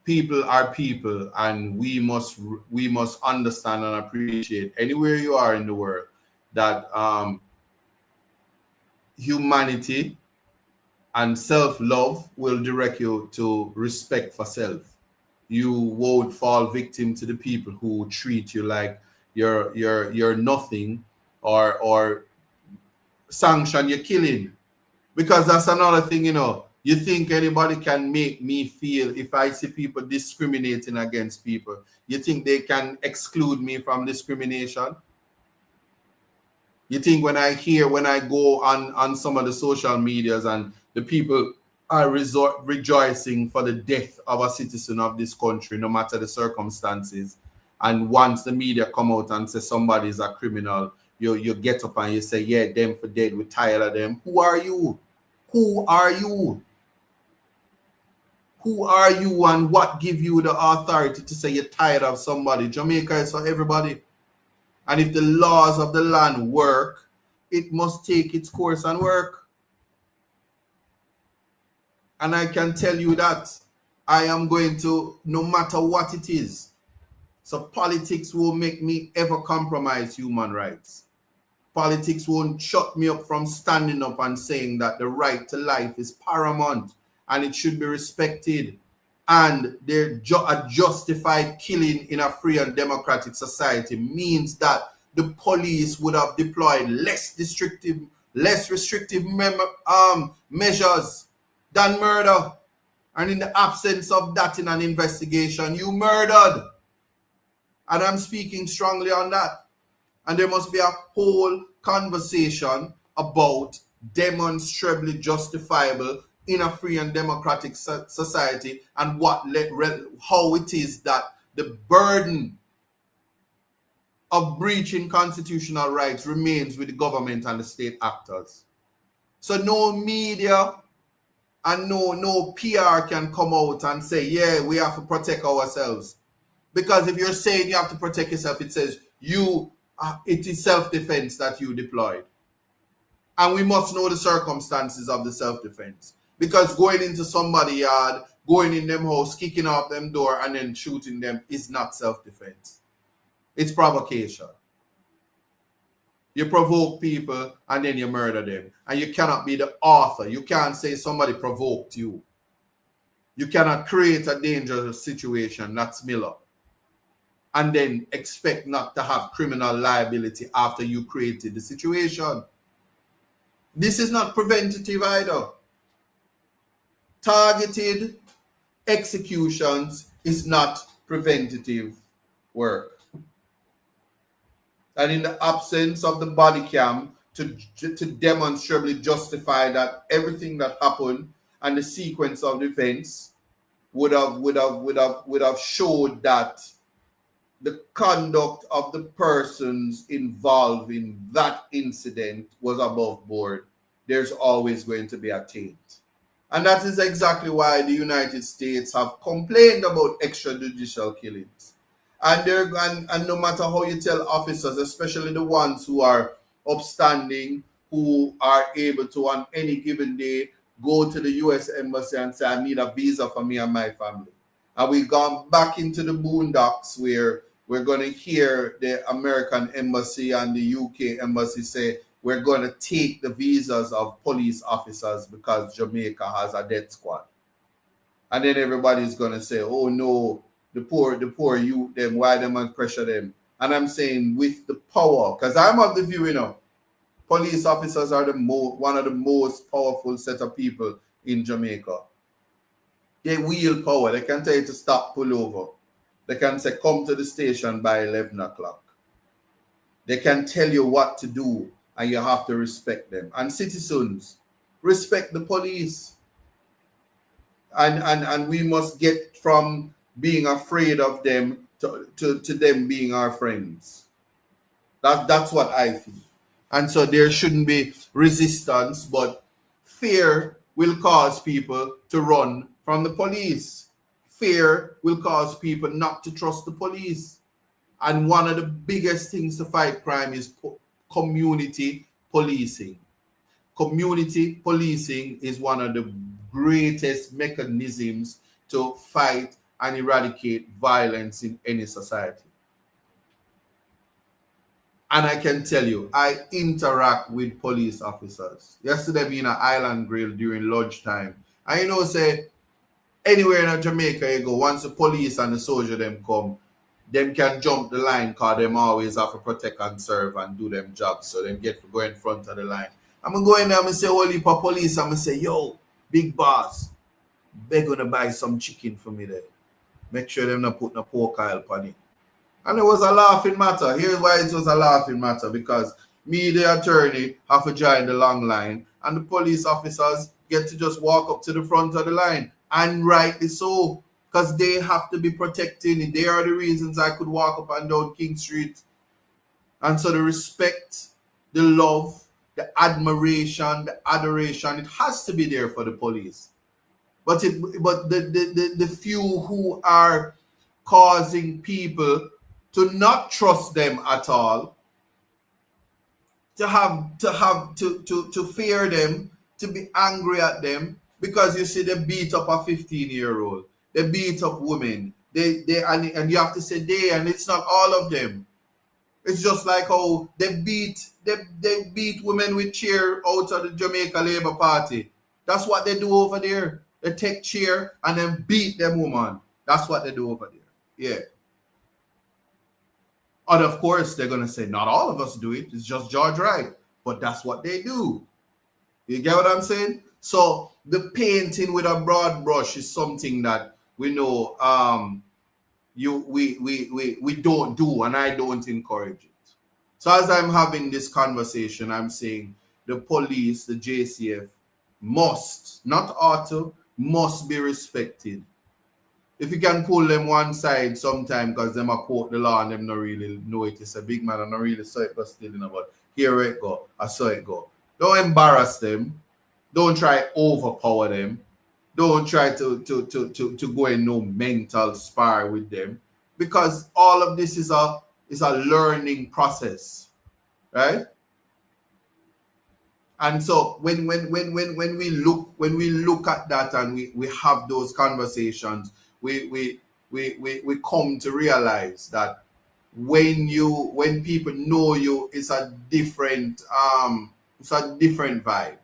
people are people, and we must understand and appreciate anywhere you are in the world that humanity and self-love will direct you to respect for self. You won't fall victim to the people who treat you like you're nothing or sanction your killing. Because that's another thing, you know. You think anybody can make me feel, if I see people discriminating against people, you think they can exclude me from discrimination? You think when I go on some of the social medias and the people are rejoicing for the death of a citizen of this country, no matter the circumstances, and once the media come out and say somebody is a criminal, you get up and you say, yeah, them for dead, we're tired of them. Who are you? Who are you? Who are you, and what give you the authority to say you're tired of somebody? Jamaica is for everybody. And if the laws of the land work, it must take its course and work. And I can tell you that I am going to, no matter what it is. So politics will make me ever compromise human rights. Politics won't shut me up from standing up and saying that the right to life is paramount and it should be respected. And a justified killing in a free and democratic society means that the police would have deployed less restrictive measures than murder. And in the absence of that in an investigation, you murdered. And I'm speaking strongly on that. And there must be a whole conversation about demonstrably justifiable in a free and democratic society, and how it is that the burden of breaching constitutional rights remains with the government and the state actors. So no media and no PR can come out and say, yeah, we have to protect ourselves. Because if you're saying you have to protect yourself, it says it is self-defense that you deployed. And we must know the circumstances of the self-defense. Because going into somebody's yard, going in them house, kicking out them door, and then shooting them is not self-defense. It's provocation. You provoke people and then you murder them. And you cannot be the author. You can't say somebody provoked you. You cannot create a dangerous situation, that's Miller, and then expect not to have criminal liability after you created the situation. This is not preventative either. Targeted executions is not preventative work. And in the absence of the body cam to demonstrably justify that everything that happened and the sequence of events would have showed that the conduct of the persons involved in that incident was above board, there's always going to be a taint. And that is exactly why the United States have complained about extrajudicial killings. And no matter how you tell officers, especially the ones who are upstanding, who are able to on any given day go to the US Embassy and say, I need a visa for me and my family. And we've gone back into the boondocks where we're going to hear the American Embassy and the UK Embassy say, we're going to take the visas of police officers because Jamaica has a death squad. And then everybody's going to say, oh no, the poor youth, them, why them and pressure them? And I'm saying with the power, because I'm of the view, police officers are one of the most powerful set of people in Jamaica. They wield power. They can tell you to stop, pull over. They can say, come to the station by 11 o'clock. They can tell you what to do, and you have to respect them. And citizens, respect the police. And we must get from being afraid of them to them being our friends. That's what I feel. And so there shouldn't be resistance, but fear will cause people to run from the police. Fear will cause people not to trust the police. And one of the biggest things to fight crime is community policing. Community policing is one of the greatest mechanisms to fight and eradicate violence in any society. And I can tell you, I interact with police officers. Yesterday, being an Island Grill during lunchtime, and say, anywhere in Jamaica you go, once the police and the soldier them come, them can jump the line because them always have to protect and serve and do them jobs. So them get to go in front of the line. I'm going to go in there and say, holy for police. I'm going to say, yo, big boss, they're going to buy some chicken for me there. Make sure them not put no pork oil on it. And it was a laughing matter. Here's why it was a laughing matter. Because me, the attorney, have to join the long line. And the police officers get to just walk up to the front of the line. And rightly so. Because they have to be protecting it. They are the reasons I could walk up and down King Street. And so the respect, the love, the admiration, the adoration, it has to be there for the police. But the few who are causing people to not trust them at all, to fear them, to be angry at them, because you see they beat up a 15-year-old, they beat up women, and you have to say they, and it's not all of them. It's just like how they beat women with chair out of the Jamaica Labour Party. That's what they do over there. They take chair and then beat them woman. That's what they do over there. Yeah. And of course, they're going to say, not all of us do it. It's just George Wright. But that's what they do. You get what I'm saying? So the painting with a broad brush is something that we know we don't do, and I don't encourage it. So as I'm having this conversation, I'm saying the police, the JCF, must, not ought to, must be respected. If you can pull them one side sometime because them a quote the law and them not really know it, it's a big man and not really saw it but still, but here it go, I saw it go. Don't embarrass them. Don't try overpower them. Don't try to go in no mental spar with them, because all of this is a learning process, right? And so when we look at that and we have those conversations, we come to realize that when people know you, it's a different vibe.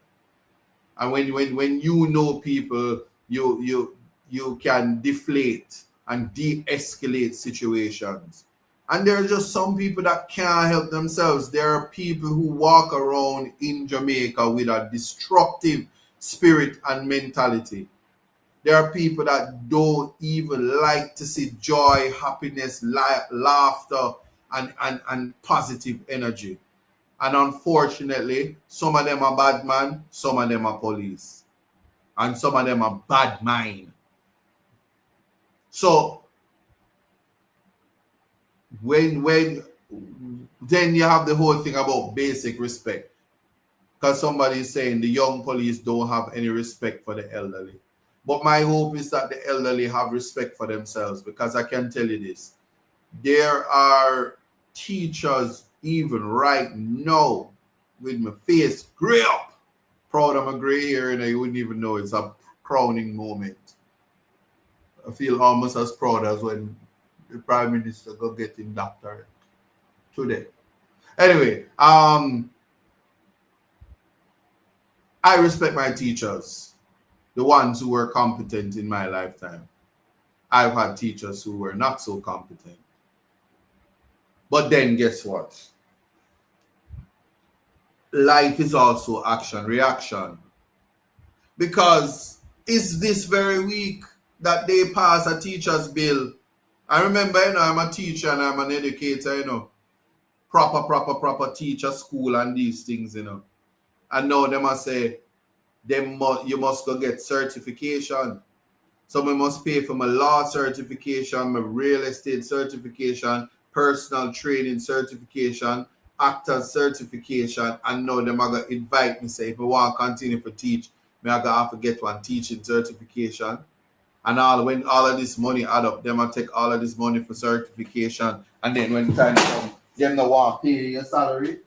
And when you know people, you can deflate and de-escalate situations. And there are just some people that can't help themselves. There are people who walk around in Jamaica with a destructive spirit and mentality. There are people that don't even like to see joy, happiness, laughter, and positive energy. And unfortunately, some of them are bad man, some of them are police, and some of them are bad mind. So when then you have the whole thing about basic respect. Because somebody is saying the young police don't have any respect for the elderly. But my hope is that the elderly have respect for themselves, because I can tell you this. There are teachers even right now with my face gray up, proud of my gray hair, and I wouldn't even know it's a crowning moment. I feel almost as proud as when the Prime Minister go getting doctorate today. Anyway, I respect my teachers, the ones who were competent in my lifetime. I've had teachers who were not so competent. But then guess what? Life is also action reaction. Because it's this very week that they pass a teacher's bill. I remember, I'm a teacher and I'm an educator, proper teacher school and these things, And now they must say, you must go get certification. So I must pay for my law certification, my real estate certification, personal training certification, actors certification, and now them are going to invite me, say, if I want to continue to teach, I going to have to get one teaching certification. And when all of this money add up, them will take all of this money for certification. And then when time comes, them no want to pay your salary.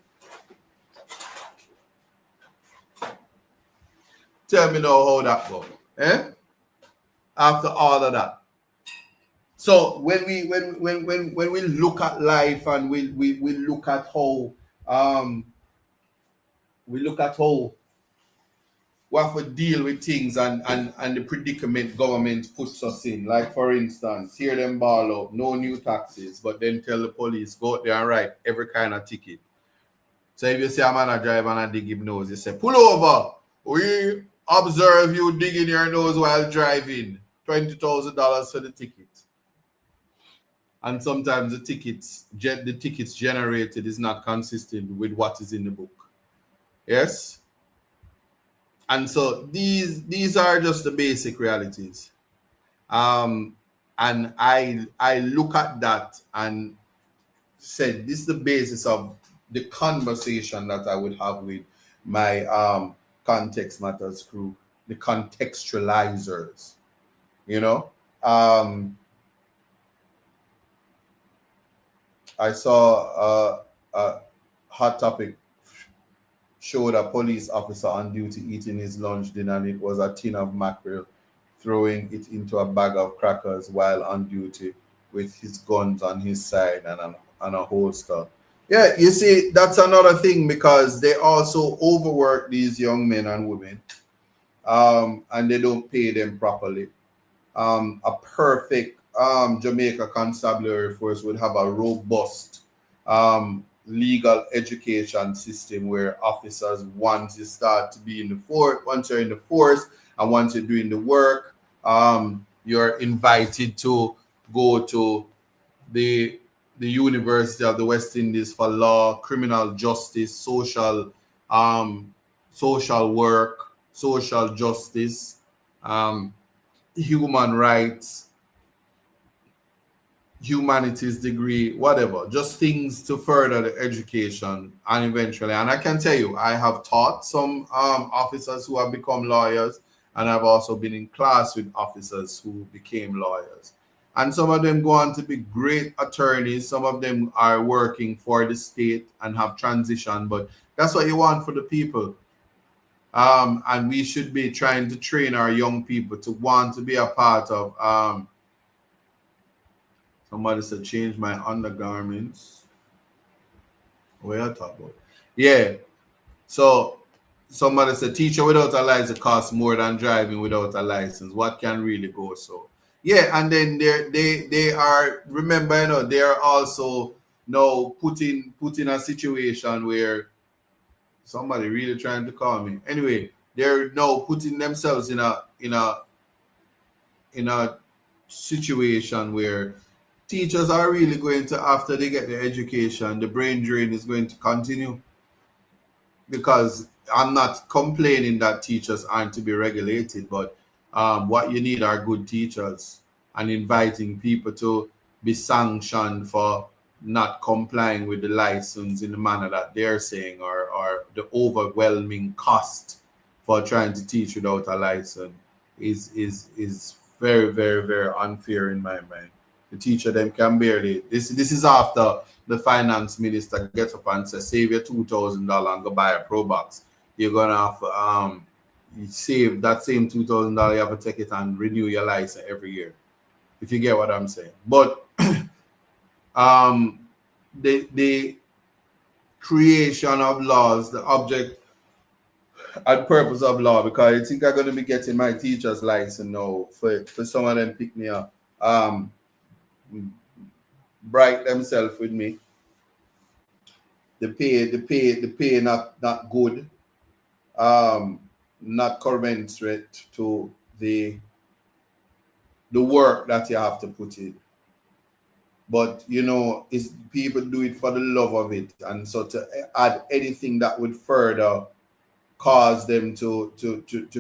Tell me now how that goes. After all of that. So when we look at life and we look at how we have to deal with things and the predicament government puts us in. Like for instance, hear them ball up, no new taxes, but then tell the police go out there and write every kind of ticket. So if you see a man a drive and a dig his nose, you say, pull over. We observe you digging your nose while driving. $20,000 for the ticket. And sometimes the tickets generated is not consistent with what is in the book. Yes? And so these are just the basic realities. And I look at that and said, this is the basis of the conversation that I would have with my Context Matters crew, the contextualizers. I saw a hot topic showed a police officer on duty eating his lunch dinner, and it was a tin of mackerel, throwing it into a bag of crackers while on duty with his guns on his side and a holster. Yeah, you see, that's another thing, because they also overwork these young men and women, and they don't pay them properly. A perfect Jamaica Constabulary Force would have a robust legal education system where officers, once you start to be in the force, once you're in the force and once you're doing the work, you're invited to go to the University of the West Indies for law, criminal justice, social work, social justice, human rights, humanities degree, whatever, just things to further the education and eventually. And I can tell you, I have taught some officers who have become lawyers, and I've also been in class with officers who became lawyers. And some of them go on to be great attorneys. Some of them are working for the state and have transitioned, but that's what you want for the people. And we should be trying to train our young people to want to be a part of. Somebody said, change my undergarments. What are you talking about? Yeah. So somebody said, teacher without a license costs more than driving without a license. What can really go so? Yeah, and then they are, remember, they are also now put in a situation where somebody really trying to call me. Anyway, they're now putting themselves in a situation where teachers are really going to, after they get their education, the brain drain is going to continue. Because I'm not complaining that teachers aren't to be regulated, but what you need are good teachers, and inviting people to be sanctioned for not complying with the license in the manner that they're saying, or the overwhelming cost for trying to teach without a license is very, very, very unfair in my mind. The teacher them can barely, this is after the finance minister gets up and says, save your $2,000 and go buy a Pro Box. You're gonna have you save that same $2,000, you have to take it and renew your license every year. If you get what I'm saying. But the creation of laws, the object and purpose of law, because I think I'm gonna be getting my teacher's license now for some of them pick me up. Bright themselves with me. The pay not good, not commensurate to the work that you have to put in. But is people do it for the love of it, and so to add anything that would further cause them to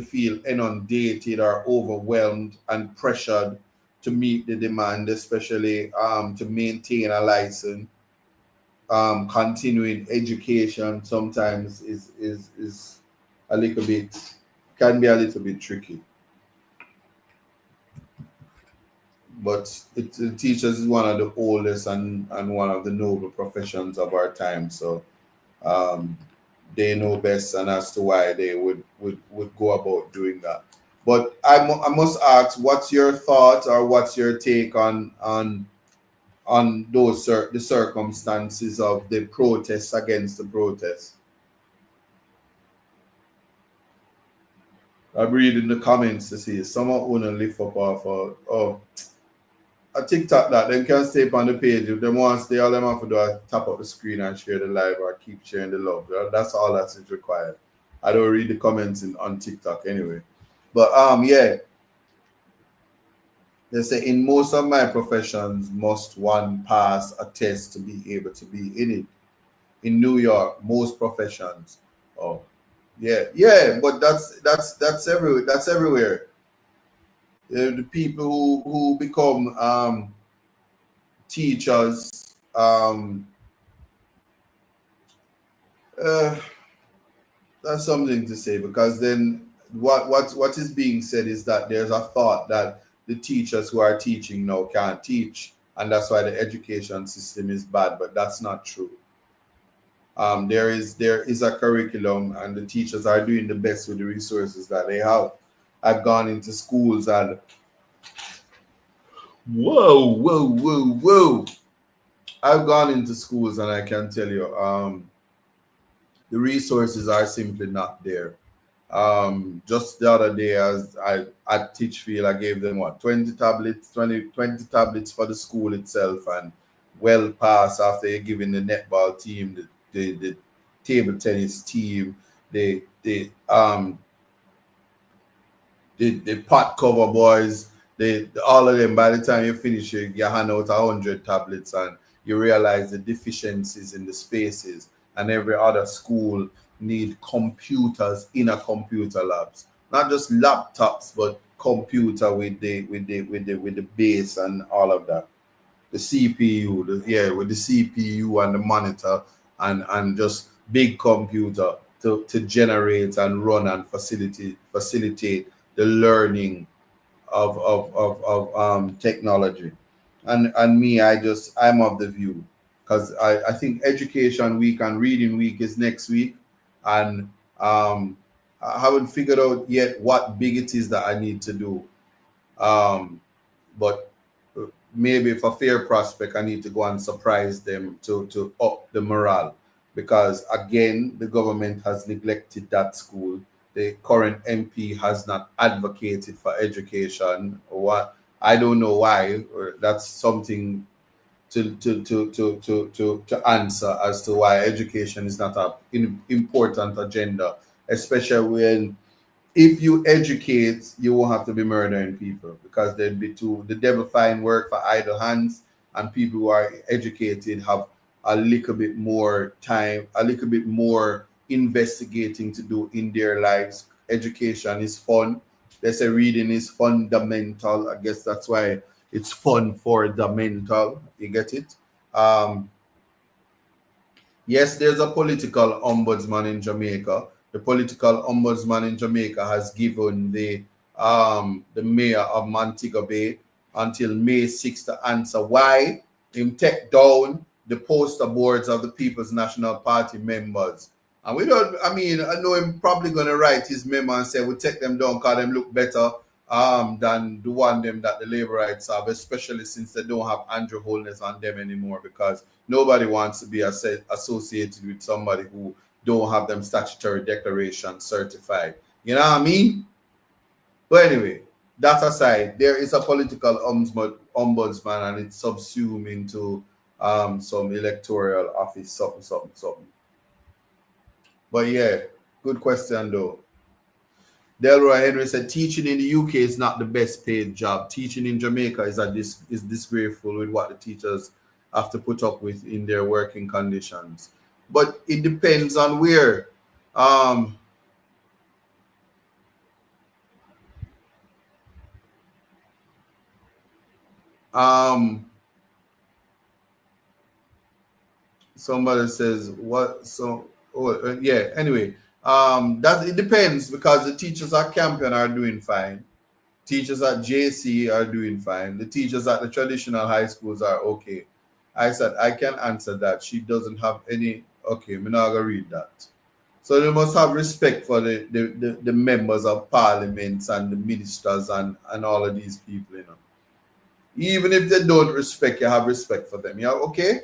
feel inundated or overwhelmed and pressured to meet the demand, especially to maintain a license. Continuing education sometimes is a little bit, can be a little bit tricky. But teachers is one of the oldest and one of the noble professions of our time. So um, they know best, and as to why they would go about doing that. But I must ask, what's your thought, or what's your take on the circumstances of the protests against the protests? I'm reading the comments to see someone wanna lift up off a TikTok that they can stay on the page. If they want to stay, all them have to do is tap up the screen and share the live, or keep sharing the love. That's all that is required. I don't read the comments on TikTok anyway. But yeah. They say in most of my professions must one pass a test to be able to be in it. In New York, most professions. Oh, yeah, yeah, but that's everywhere. That's everywhere. The people who become teachers, uh, that's something to say, because then what is being said is that there's a thought that the teachers who are teaching now can't teach, and that's why the education system is bad. But that's not true. There is a curriculum, and the teachers are doing the best with the resources that they have. I've gone into schools and whoa. I've gone into schools, and I can tell you, the resources are simply not there. Just the other day, as I at Teachfield, I gave them what, 20 tablets for the school itself, and well past after giving the netball team, the table tennis team, the pot cover boys, all of them. By the time you finish, you hand out 100 tablets, and you realize the deficiencies in the spaces. And every other school need computers in a computer labs, not just laptops, but computer with the base and all of that. the CPU, yeah, with the CPU and the monitor and just big computer to generate and run and facilitate the learning of technology. And me, I'm of the view, because I think education week and reading week is next week, and I haven't figured out yet what big it is that I need to do. Um, but maybe for fair prospect, I need to go and surprise them to up the morale, because again, the government has neglected that school. The current MP has not advocated for education. What, I don't know why. That's something to answer as to why education is not an important agenda, especially when, if you educate, you won't have to be murdering people, because there'd be too, the devil find work for idle hands, and people who are educated have a little bit more time, a little bit more investigating to do in their lives. Education is fun. They say reading is fundamental. I guess that's why it's fun for the mental. You get it? Um, Yes, there's a political ombudsman in Jamaica. The political ombudsman in Jamaica has given the mayor of Montego Bay until May 6th to answer why him take down the poster boards of the People's National Party members. And we don't, I mean, I know him probably gonna write his memo and say we take them down because them look better than the one them that the Laborites have, especially since they don't have Andrew Holness on them anymore, because nobody wants to be associated with somebody who don't have them statutory declaration certified. You know what I mean? But anyway, that aside, there is a political ombudsman, and it's subsumed into some electoral office, something, something, something. But yeah, good question though. Delroy Henry said teaching in the UK is not the best paid job. Teaching in Jamaica is disgraceful with what the teachers have to put up with in their working conditions. But it depends on where. Um, um, Somebody says what? So, oh, yeah. Anyway, that it depends, because the teachers at Campion are doing fine. Teachers at JC are doing fine. The teachers at the traditional high schools are okay. I said, I can answer that. She doesn't have any. Okay, I'm not going to read that. So they must have respect for the members of parliaments and the ministers and all of these people, you know. Even if they don't respect you, have respect for them. Yeah, okay?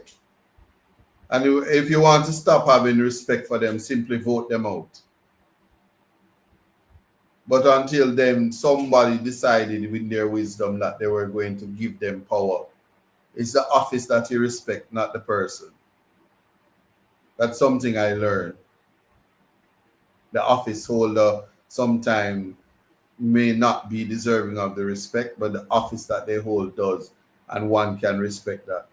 And if you want to stop having respect for them, simply vote them out. But until then, somebody decided with their wisdom that they were going to give them power. It's the office that you respect, not the person. That's something I learned. The office holder sometimes may not be deserving of the respect, but the office that they hold does, and one can respect that.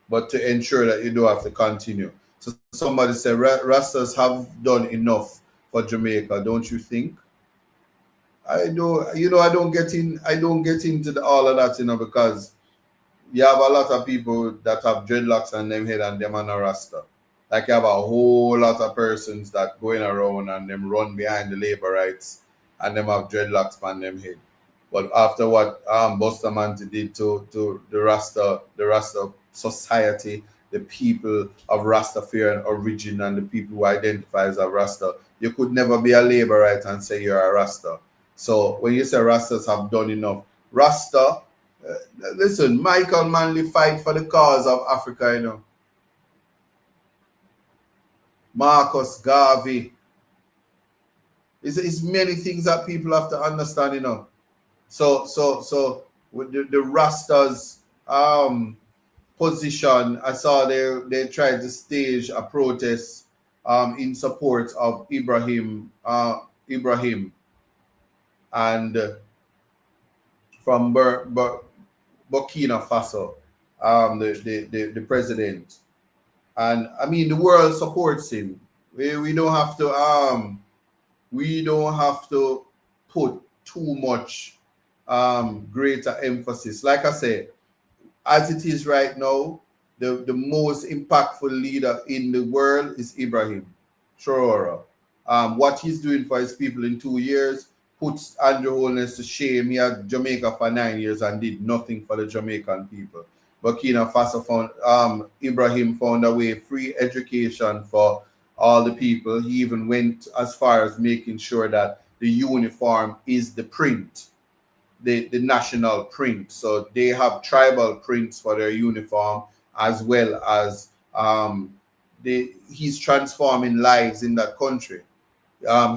But to ensure that you don't have to continue. So somebody said, Rastas have done enough for Jamaica, don't you think? I don't, I don't get into all of that, because you have a lot of people that have dreadlocks on them head and them on a rasta. Like you have a whole lot of persons that going around and them run behind the labor rights and them have dreadlocks on them head. But after what Bustamante did to the Rasta society, the people of Rastafarian origin and the people who identify as a Rasta, you could never be a laborite and say you're a Rasta. So when you say Rastas have done enough, Rasta, listen, Michael Manley fight for the cause of Africa, Marcus Garvey. It's many things that people have to understand. So with the Rastas position, I saw they tried to stage a protest in support of Ibrahim and from Burkina Faso, the president. And I mean the world supports him. We don't have to put too much greater emphasis. Like I said, as it is right now, the most impactful leader in the world is Ibrahim Traore. What he's doing for his people in 2 years puts Andrew Holness to shame. He had Jamaica for 9 years and did nothing for the Jamaican people. Burkina Faso found Ibrahim found a way free education for all the people. He even went as far as making sure that the uniform is the print, the national print. So they have tribal prints for their uniform, as well as he's transforming lives in that country.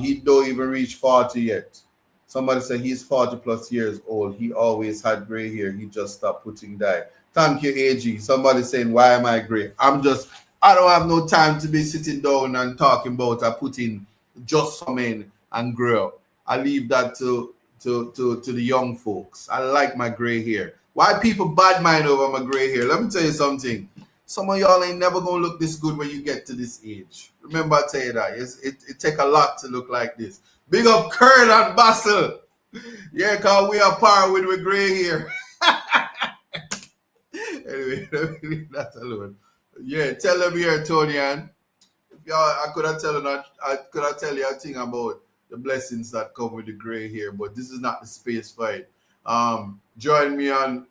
He don't even reach 40 yet. Somebody said he's 40 plus years old. He always had gray hair. He just stopped putting dye. Thank you, AG. Somebody saying, why am I gray? I don't have no time to be sitting down and talking about putting just some in and grow. I leave that to the young folks. I like my gray hair. Why people bad mind over my gray hair? Let me tell you something. Some of y'all ain't never gonna look this good when you get to this age. Remember, I tell you that it take a lot to look like this. Big up Kurt and Basil. Yeah, cause we are par with gray hair. Anyway, let me leave that alone. Yeah, tell them here, Tony, and y'all, I could have tell you a thing about the blessings that come with the gray hair, but this is not the space for it. Join me on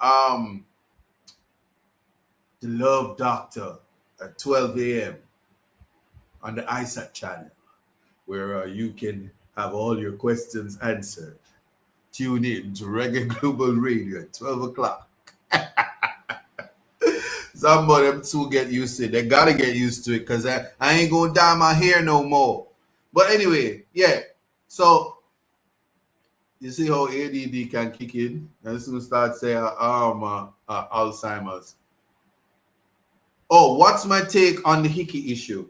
the Love Doctor at 12 a.m. on the ISAT channel, where you can have all your questions answered. Tune in to Reggae Global Radio at 12 o'clock. Somebody them two get used to it. They gotta get used to it because I ain't gonna dye my hair no more. But anyway, yeah. So you see how ADD can kick in, and soon start saying Alzheimer's. Oh, what's my take on the hickey issue?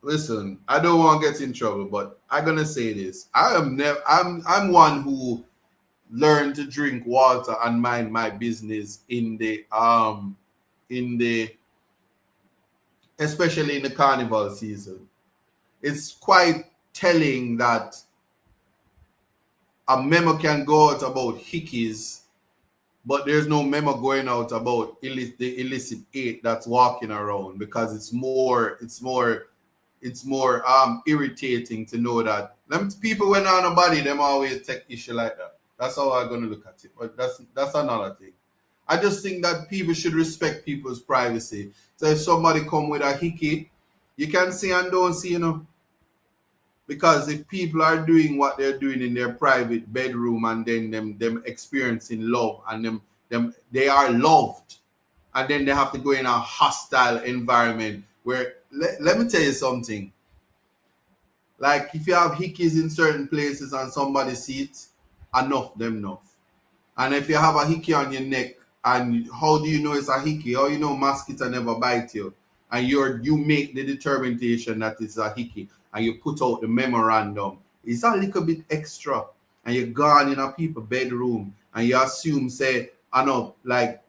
Listen, I don't want to get in trouble, but I'm gonna say this. I'm one who learned to drink water and mind my business in the especially in the carnival season. It's quite telling that a memo can go out about hickeys, but there's no memo going out about the illicit aid that's walking around, because it's more irritating to know that them people when on a body, them always take issue like that. That's how I'm gonna look at it. But that's another thing. I just think that people should respect people's privacy. So if somebody come with a hickey, you can see and don't see, Because if people are doing what they're doing in their private bedroom, and then them experiencing love, and them they are loved, and then they have to go in a hostile environment where let me tell you something. Like if you have hickeys in certain places and somebody sees, enough. And if you have a hickey on your neck, and how do you know it's a hickey? How you know mosquito never bite you? And you make the determination that it's a hickey, and you put out the memorandum. It's a little bit extra, and you're gone in a people's bedroom, and you assume, say, I know, like,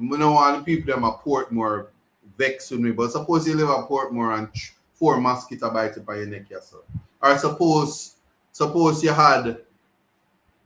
all the people them at Portmore vex with me, but suppose you live at Portmore and 4 mosquito bite up on your neck, yes, sir. Or suppose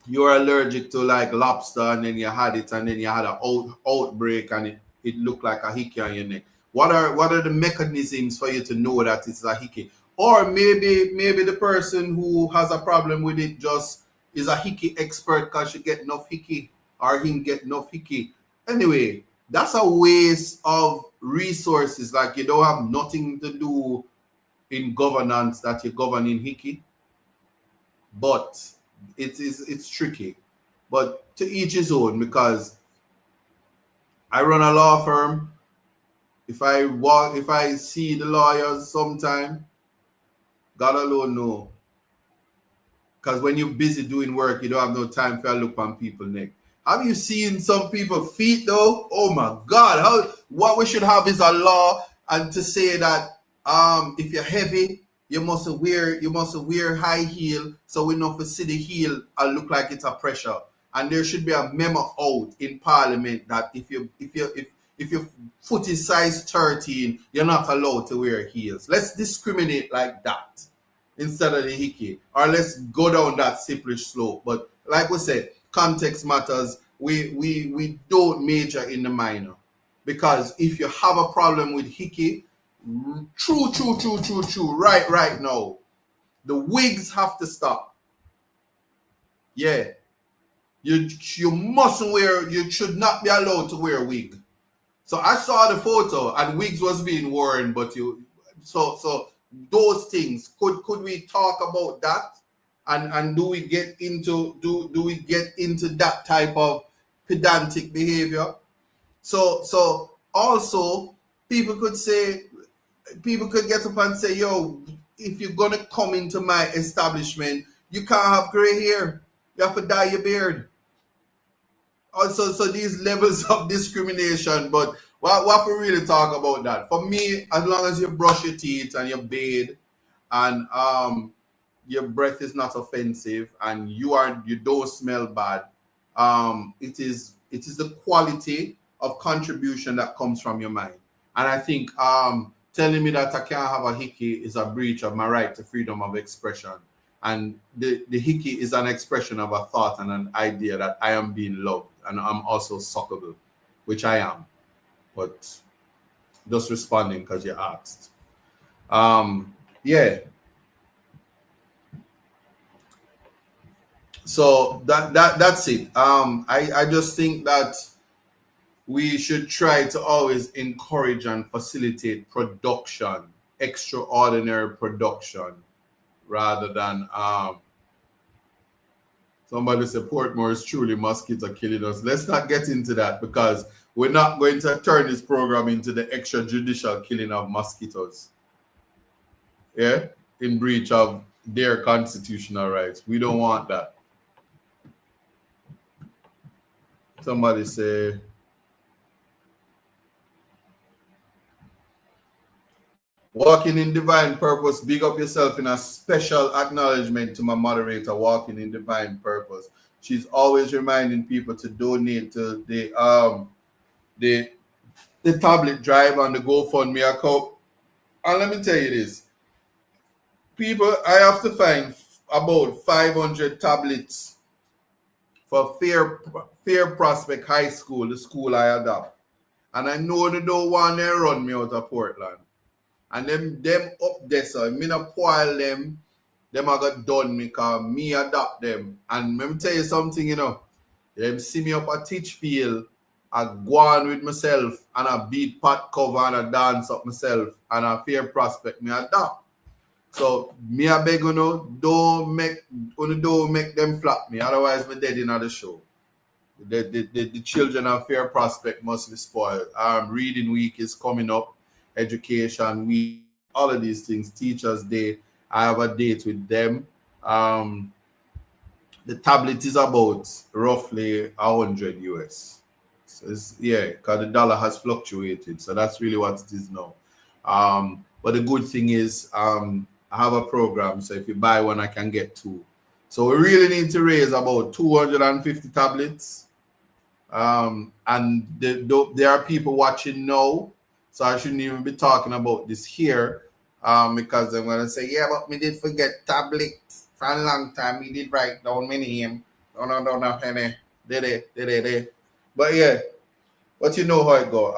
you're allergic to like lobster, and then you had it, and then you had an outbreak, and it looked like a hickey on your neck. What are the mechanisms for you to know that it's a hickey? Or maybe the person who has a problem with it just is a hickey expert because she get enough hickey, or he get enough hickey. Anyway, that's a waste of resources. Like, you don't have nothing to do in governance that you're governing hickey. But it's tricky. But to each his own, because I run a law firm. If I see the lawyers sometime, God alone know. Because when you're busy doing work, you don't have no time for look on people's neck. Have you seen some people's feet though? Oh my God! What we should have is a law, and to say that if you're heavy, you must wear high heel, so we know for see the heel look like it's a pressure. And there should be a memo out in Parliament that if your foot is size 13, you're not allowed to wear heels. Let's discriminate like that instead of the hickey, or let's go down that slippery slope. But like we said, context matters, we don't major in the minor, because if you have a problem with hickey, true, right now, the wigs have to stop. Yeah, you mustn't wear. You should not be allowed to wear a wig. So I saw the photo and wigs was being worn, but so those things, could we talk about that? And do we get into do we get into that type of pedantic behavior? So also people could get up and say, yo, if you're gonna come into my establishment, you can't have gray hair. You have to dye your beard. Also, so these levels of discrimination, but what we really talk about that? For me, as long as you brush your teeth and you bathe and your breath is not offensive and you don't smell bad, it is the quality of contribution that comes from your mind. And I think telling me that I can't have a hickey is a breach of my right to freedom of expression. And the hickey is an expression of a thought and an idea that I am being loved and I'm also suckable, which I am. But just responding because you asked. Yeah. So that's it. I just think that we should try to always encourage and facilitate production, extraordinary production, rather than somebody say Portmore is truly mosquito killing us. Let's not get into that, because we're not going to turn this program into the extrajudicial killing of mosquitoes. Yeah, in breach of their constitutional rights. We don't want that. Somebody say, walking in divine purpose, big up yourself in a special acknowledgement to my moderator, walking in divine purpose. She's always reminding people to donate to the the tablet drive on the GoFundMe account. And let me tell you this, people, I have to find about 500 tablets for Fair Prospect High School, the school I adopt. And I know they don't want to run me out of Portland. And them up there, so me not spoil them I got done me because me adopt them. And let me tell you something, them see me up at Teachfield, I go on with myself and I beat pot cover and I dance up myself and a Fair Prospect me adopt. So me I beg don't make them flap me, otherwise me dead in the show. The children of Fair Prospect must be spoiled. Reading week is coming up, education week, all of these things, Teachers Day. I have a date with them. The tablet is about roughly 100 US. So yeah, because the dollar has fluctuated. So that's really what it is now. But the good thing is, I have a program. So if you buy one, I can get two. So we really need to raise about 250 tablets. And there are people watching now. So I shouldn't even be talking about this here. Because I'm gonna say, yeah, but me did forget tablets for a long time. We did write down my name. No, penny. But yeah, but you know how it go.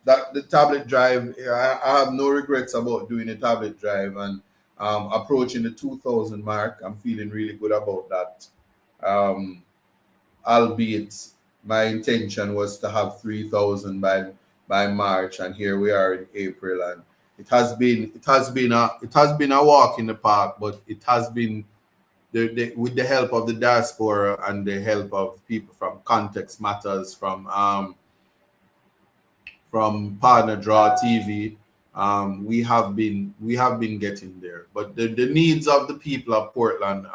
That the tablet drive, I have no regrets about doing a tablet drive and approaching the 2,000 mark. I'm feeling really good about that. Albeit my intention was to have 3,000 by March, and here we are in April, and it has been a walk in the park, but it has been with the help of the diaspora and the help of people from Context Matters, from Partner Draw TV. We have been getting there, but the needs of the people of Portland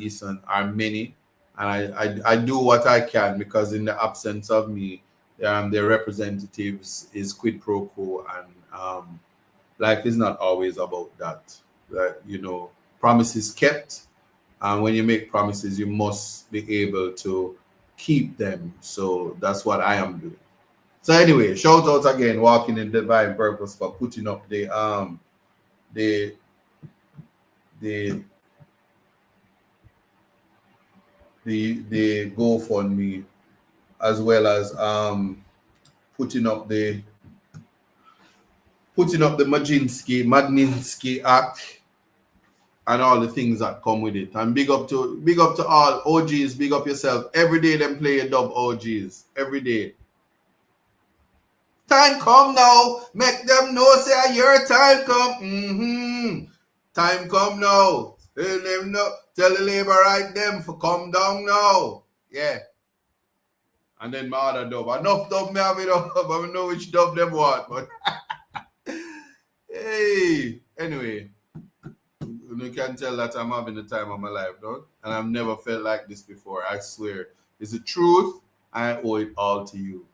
Eastern are many, and I do what I can, because in the absence of me, their representatives is quid pro quo, and life is not always about that. Promises kept, and when you make promises, you must be able to keep them. So that's what I am doing. So anyway, shout out again, walking in divine purpose, for putting up the the GoFundMe, as well as putting up the Magnitsky Act, and all the things that come with it. And big up to all OGs, big up yourself. Every day them play a dub OGs. Every day. Time come now. Make them know say your time come. Time come now. Tell them no. Tell the labor right them for come down now. Yeah. And then my other dub. Enough dub me have it up. I know which dub them want. But hey. Anyway. You can tell that I'm having the time of my life, dog. And I've never felt like this before. I swear. It's the truth. I owe it all to you.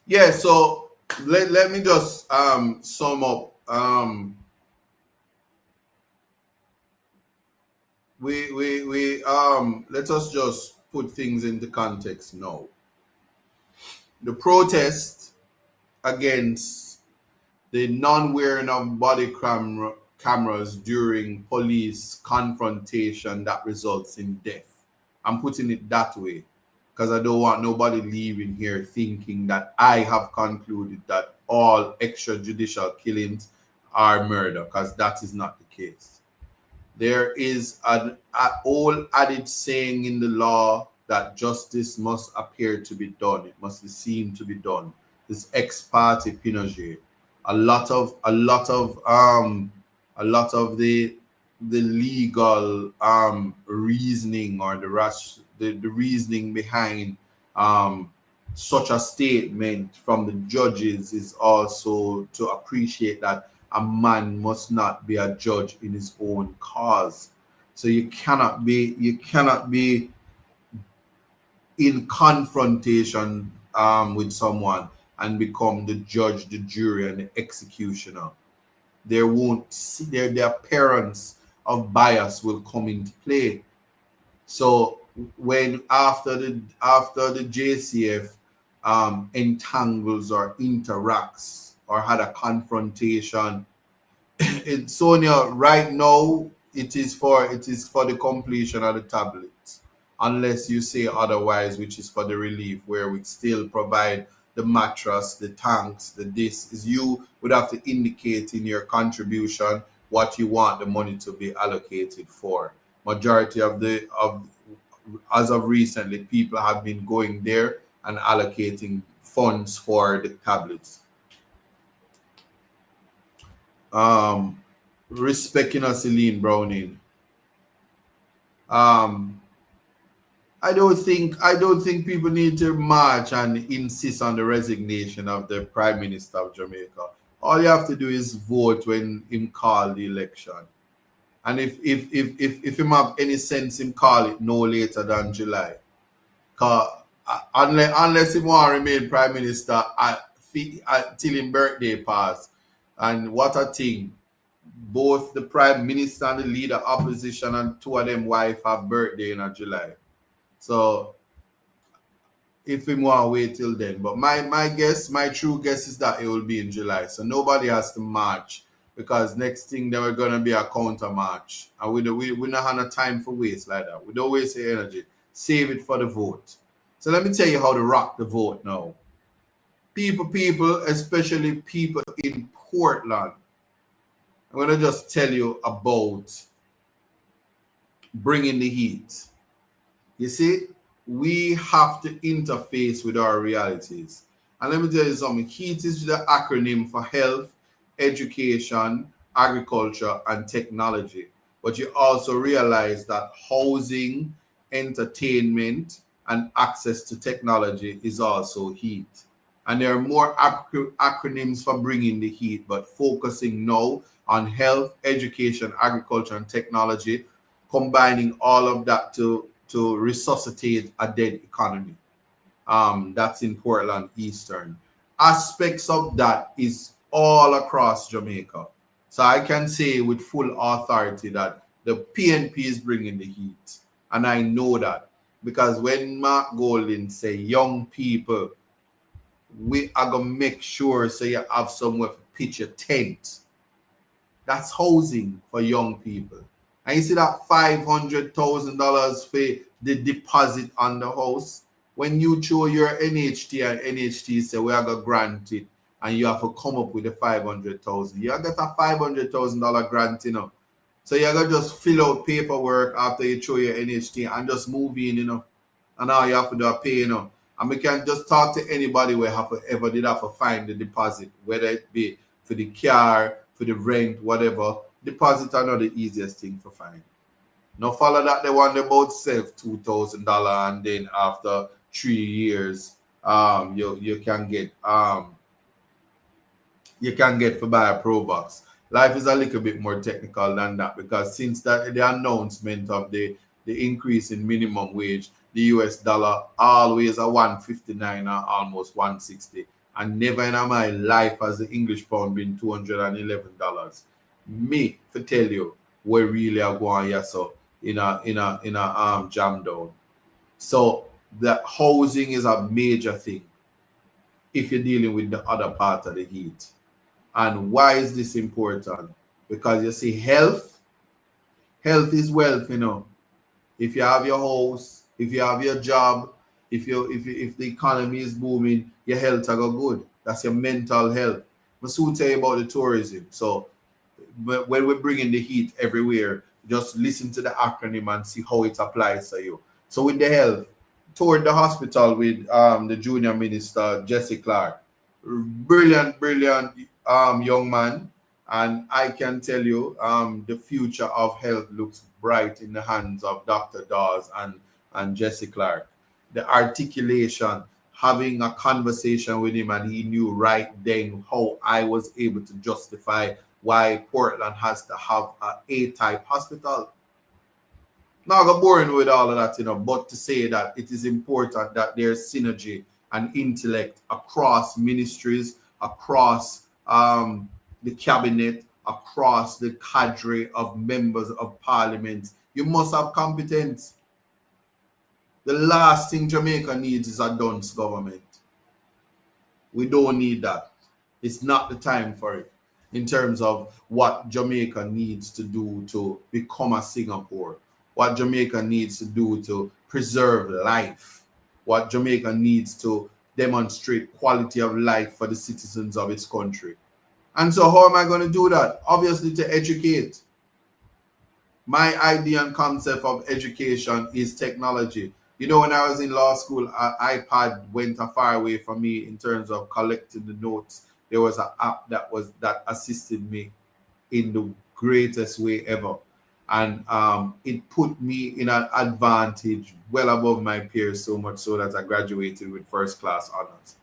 Yeah, so let me just sum up. We let us just put things into context now. The protest against the non-wearing of cameras during police confrontation that results in death. I'm putting it that way because I don't want nobody leaving here thinking that I have concluded that all extrajudicial killings are murder, because that is not the case. There is an old adage saying in the law that justice must appear to be done. It must be seen to be done. This ex parte Pinochet. A lot of the legal reasoning, or the reasoning behind such a statement from the judges is also to appreciate that a man must not be a judge in his own cause. So you cannot be in confrontation with someone and become the judge, the jury, and the executioner. There won't see their appearance of bias will come into play. So when after the JCF entangles or interacts or had a confrontation, Sonia, right now it is for the completion of the tablet, unless you say otherwise, which is for the relief, where we still provide the mattress, the tanks, the this. Is you would have to indicate in your contribution what you want the money to be allocated for. Majority of as of recently, people have been going there and allocating funds for the tablets. Respecting us, Celine Browning. I don't think people need to march and insist on the resignation of the Prime Minister of Jamaica. All you have to do is vote when him call the election. And if him have any sense, him call it no later than July. Cause unless he want to remain Prime Minister till his birthday pass. And what a thing. Both the Prime Minister and the leader opposition and two of them wife have birthday in July. So if we want to wait till then. But my true guess is that it will be in July. So nobody has to march, because next thing there are gonna be a counter march. And we don't have no time for waste like that. We don't waste the energy. Save it for the vote. So let me tell you how to rock the vote now. People, especially people in Portland. I'm gonna just tell you about bringing the heat. You see, we have to interface with our realities. And let me tell you something. HEAT is the acronym for health, education, agriculture, and technology. But you also realize that housing, entertainment, and access to technology is also HEAT. And there are more acronyms for bringing the heat, but focusing now on health, education, agriculture, and technology, combining all of that to resuscitate a dead economy. That's in Portland Eastern. Aspects of that is all across Jamaica. So I can say with full authority that the PNP is bringing the heat. And I know that because when Mark Golding say young people, we are going to make sure so you have somewhere to pitch a tent. That's housing for young people. And you see that $500,000 for the deposit on the house. When you show your NHT and NHT say we are gonna grant it, and you have to come up with the 500,000, you get a $500,000 grant, So you're gonna just fill out paperwork after you show your NHT and just move in. And now you have to do a pay. And we can just talk to anybody where have to ever did have to find the deposit, whether it be for the car, for the rent, whatever. Deposit are not the easiest thing to find. Now follow that they want about save $2,000, and then after 3 years, you can get for buy a Pro Box. Life is a little bit more technical than that, because since the announcement of the increase in minimum wage, the US dollar always a 159 or almost 160. And never in my life has the English pound been $211. Me to tell you where really are going here, so in a jam down. So the housing is a major thing if you're dealing with the other part of the heat. And why is this important? Because you see, health is wealth. If you have your house, if you have your job, if the economy is booming, your health will go good. That's your mental health. I soon tell you about the tourism. So when we're bringing the heat everywhere, just listen to the acronym and see how it applies to you. So with the health, toured the hospital with the junior minister Jesse Clark. Brilliant young man. And I can tell you, the future of health looks bright in the hands of Dr. Dawes and Jesse Clark. The articulation, having a conversation with him, and he knew right then how I was able to justify why Portland has to have a A-type hospital. Now, I got boring with all of that, but to say that it is important that there's synergy and intellect across ministries, across the cabinet, across the cadre of members of parliament. You must have competence. The last thing Jamaica needs is a dunce government. We don't need that. It's not the time for it in terms of what Jamaica needs to do to become a Singapore, what Jamaica needs to do to preserve life, what Jamaica needs to demonstrate quality of life for the citizens of its country. And so how am I going to do that? Obviously to educate. My idea and concept of education is technology. When I was in law school, iPad went a far away from me in terms of collecting the notes. There was an app that assisted me in the greatest way ever. And it put me in an advantage well above my peers, so much so that I graduated with first class honors.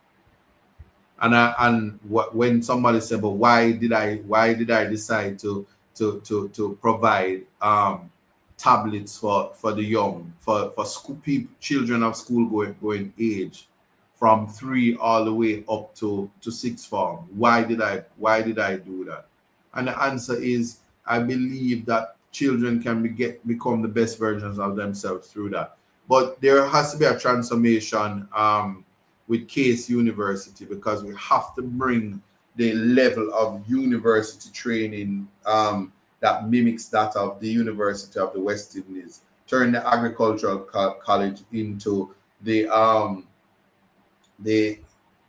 And when somebody said, but why did I decide to provide tablets for the young, for school people, children of school going age, from 3 all the way up to 6th form? Why did I do that? And the answer is, I believe that children can become the best versions of themselves through that. But there has to be a transformation with Case University, because we have to bring the level of university training that mimics that of the University of the West Indies. Turn the agricultural college into the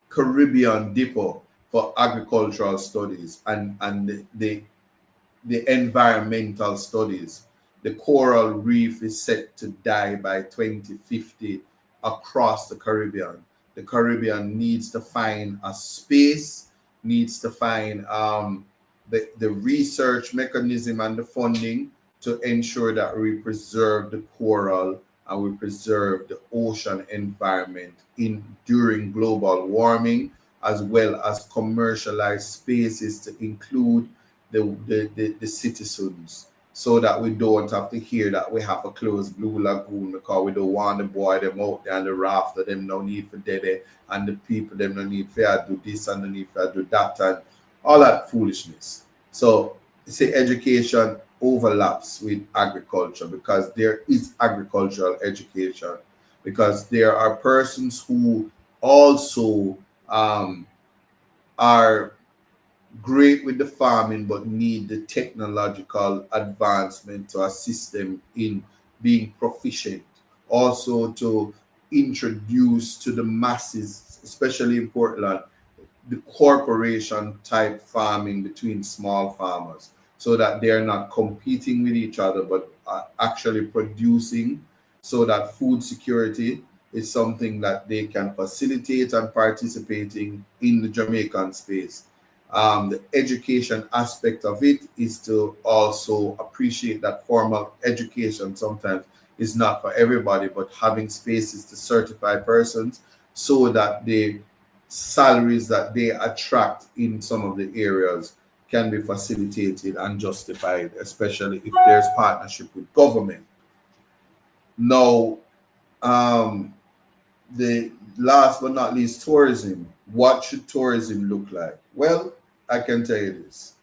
Caribbean depot for agricultural studies and the environmental studies. The coral reef is set to die by 2050 across the Caribbean. The Caribbean needs to find a space, needs to find the research mechanism and the funding to ensure that we preserve the coral and we preserve the ocean environment during global warming, as well as commercialized spaces to include the citizens, so that we don't have to hear that we have a closed Blue Lagoon because we don't want the boy them out there and the raft of them no need for Dede, and the people them no need for do this and no need for do that, and all that foolishness. So say education overlaps with agriculture, because there is agricultural education, because there are persons who also are great with the farming but need the technological advancement to assist them in being proficient. Also to introduce to the masses, especially in Portland, the corporation type farming between small farmers so that they are not competing with each other but are actually producing, so that food security is something that they can facilitate and participating in the Jamaican space. The education aspect of it is to also appreciate that formal education sometimes is not for everybody, but having spaces to certify persons so that the salaries that they attract in some of the areas can be facilitated and justified, especially if there's partnership with government. Now, um, the last but not least, tourism. What should tourism look like? Well, I can tell you this.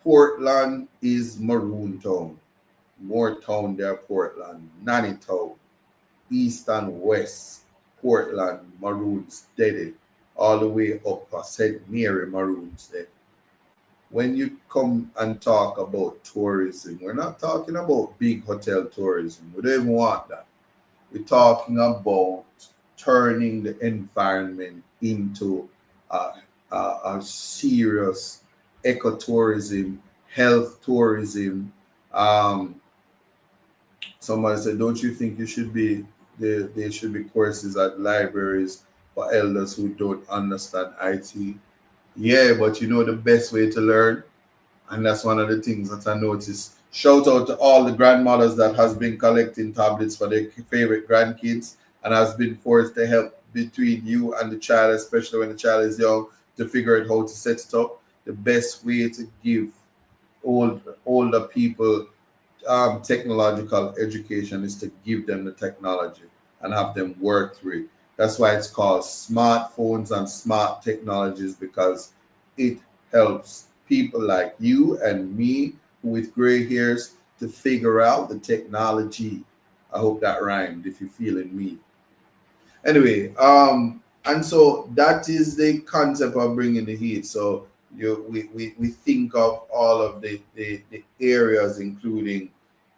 Portland is Maroon Town. More town there, Portland. Nanny Town. East and West. Portland, Maroons, steady. All the way up to St. Mary Maroons there. When you come and talk about tourism, we're not talking about big hotel tourism. We don't even want that. We're talking about turning the environment into a, a serious ecotourism, health tourism. Um, Somebody said, "Don't you think you should be there should be courses at libraries for elders who don't understand IT?" Yeah, but you know the best way to learn, and that's one of the things that I noticed. Shout out to all the grandmothers that has been collecting tablets for their favorite grandkids and has been forced to help between you and the child, especially when the child is young, to figure out how to set it up. The best way to give older people technological education is to give them the technology and have them work through it. That's why it's called smartphones and smart technologies, because it helps people like you and me with gray hairs to figure out the technology. I hope that rhymed if you're feeling me. Anyway, and so that is the concept of bringing the heat. So we think of all of the areas, including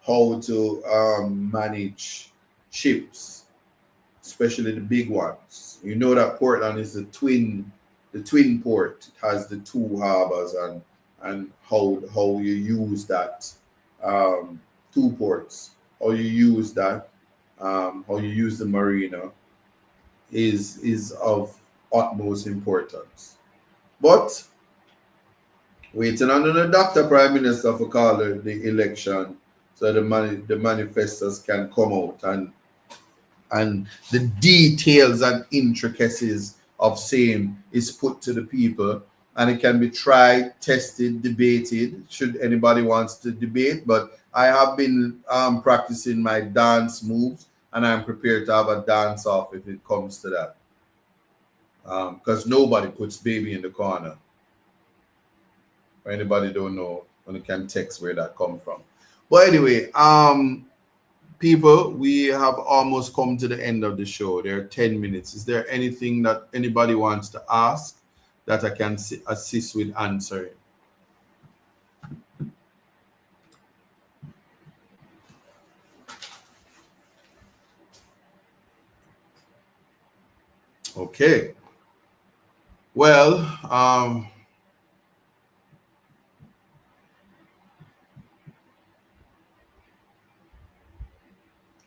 how to manage ships, especially the big ones. You know that Portland is the twin port. It has the two harbors, and how you use that two ports, how you use that, how you use the marina is of utmost importance. But waiting on the Dr. Prime Minister for call the election so the manifestos can come out, and the details and intricacies of same is put to the people, and it can be tried, tested, debated should anybody wants to debate. But I have been practicing my dance moves, and I'm prepared to have a dance off if it comes to that, because nobody puts baby in the corner. For anybody don't know, when you can text where that come from. But anyway, people, we have almost come to the end of the show. There are 10 minutes. Is there anything that anybody wants to ask that I can assist with answering? Okay. Well,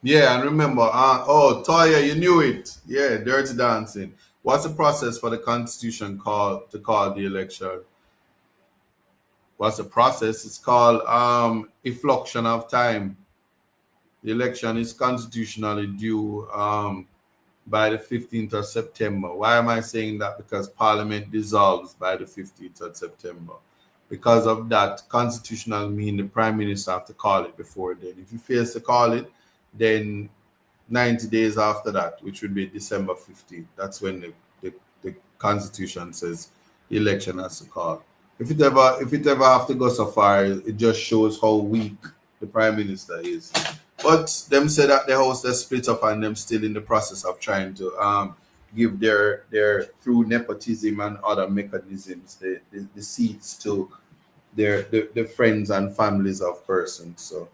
yeah, and remember, oh, Toya, you knew it. Yeah, dirty dancing. What's the process for the Constitution to call the election? What's the process? It's called effluxion of time. The election is constitutionally due by the 15th of September. Why am I saying that? Because Parliament dissolves by the 15th of September. Because of that, constitutional mean the Prime Minister have to call it before then. If he fails to call it, then 90 days after that, which would be December 15th, that's when the Constitution says the election has to call. If it ever have to go so far, it just shows how weak the Prime Minister is. But them say that the house is split up and them still in the process of trying to give their through nepotism and other mechanisms the seats to the friends and families of persons. So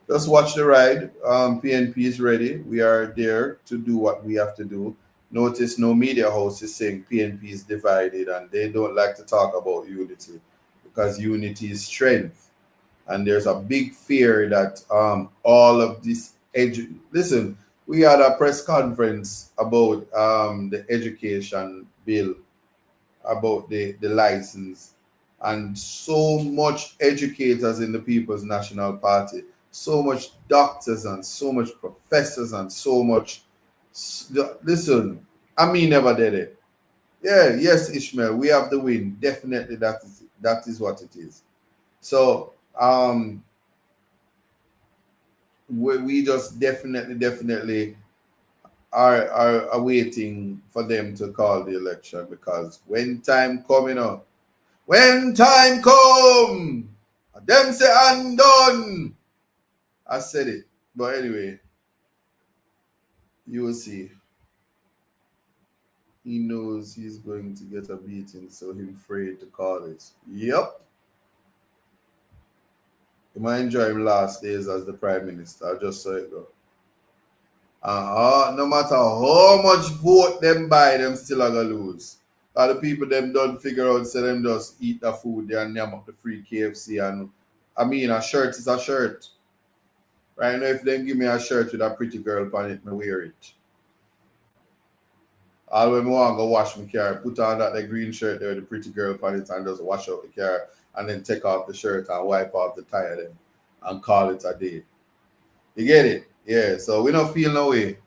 just watch the ride. PNP is ready. We are there to do what we have to do. Notice no media house is saying PNP is divided and they don't like to talk about unity because unity is strength. And there's a big fear that all of this listen, we had a press conference about the education bill, about the license, and so much educators in the People's National Party, so much doctors and so much professors and so much. Listen, I mean, never did it. Yeah, yes, Ishmael, we have the win. Definitely, that is what it is. So we just definitely are awaiting for them to call the election, because when time coming up, when time come, them say I'm done. I said it. But anyway, you will see. He knows he's going to get a beating, so he's afraid to call it. Yep. He might enjoy him last days as the prime minister. I just saw it go. No matter how much vote them buy, them still are gonna lose. All the people them don't figure out, so them just eat the food there and name up the free KFC. And I mean, a shirt is a shirt. Right now, if they give me a shirt with a pretty girl on it, me wear it. All when me want to go wash my car, put on that the green shirt there with the pretty girl on it and just wash out the car and then take off the shirt and wipe off the tire then and call it a day. You get it? Yeah, so we don't feel no way.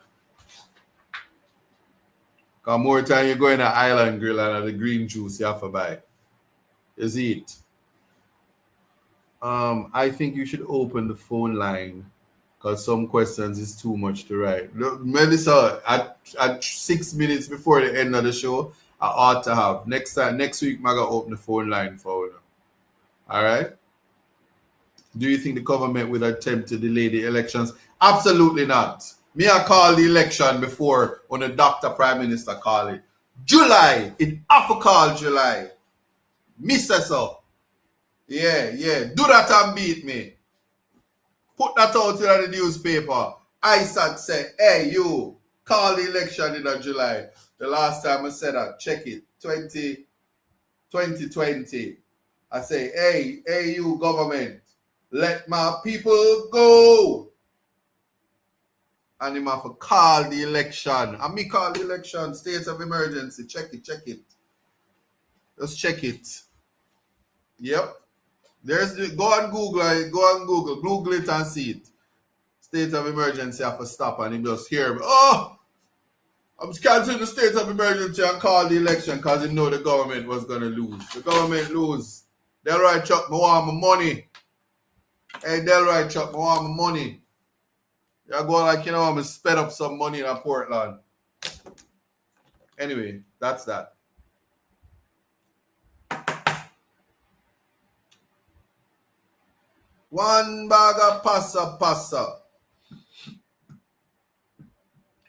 Cause more time you go in the island grill and the green juice you have to buy. You see it? I think you should open the phone line because some questions is too much to write. Look, Melissa, at 6 minutes before the end of the show, I ought to have. Next week, I'm gonna open the phone line for you. All right. Do you think the government would attempt to delay the elections? Absolutely not. Me, I call the election before when the Dr. Prime Minister call it. July. It have to call July. Me say so. Yeah, yeah. Do that and beat me. Put that out in the newspaper. ISAC say, hey, you, call the election in July. The last time I said that, check it. 2020. I say, hey, you government, let my people go. And him have to call the election. And me call the election, state of emergency. Check it. Just check it. Yep. Go on Google it and see it. State of emergency have to stop and him just hear me. Oh, I'm canceling the state of emergency and call the election because he know the government was gonna lose. The government lose. Delroy Chuck, me want my money. Hey Delroy Chuck, me want my money. You go like I'm spend up some money in Portland. Anyway, that's that. One bag of passa.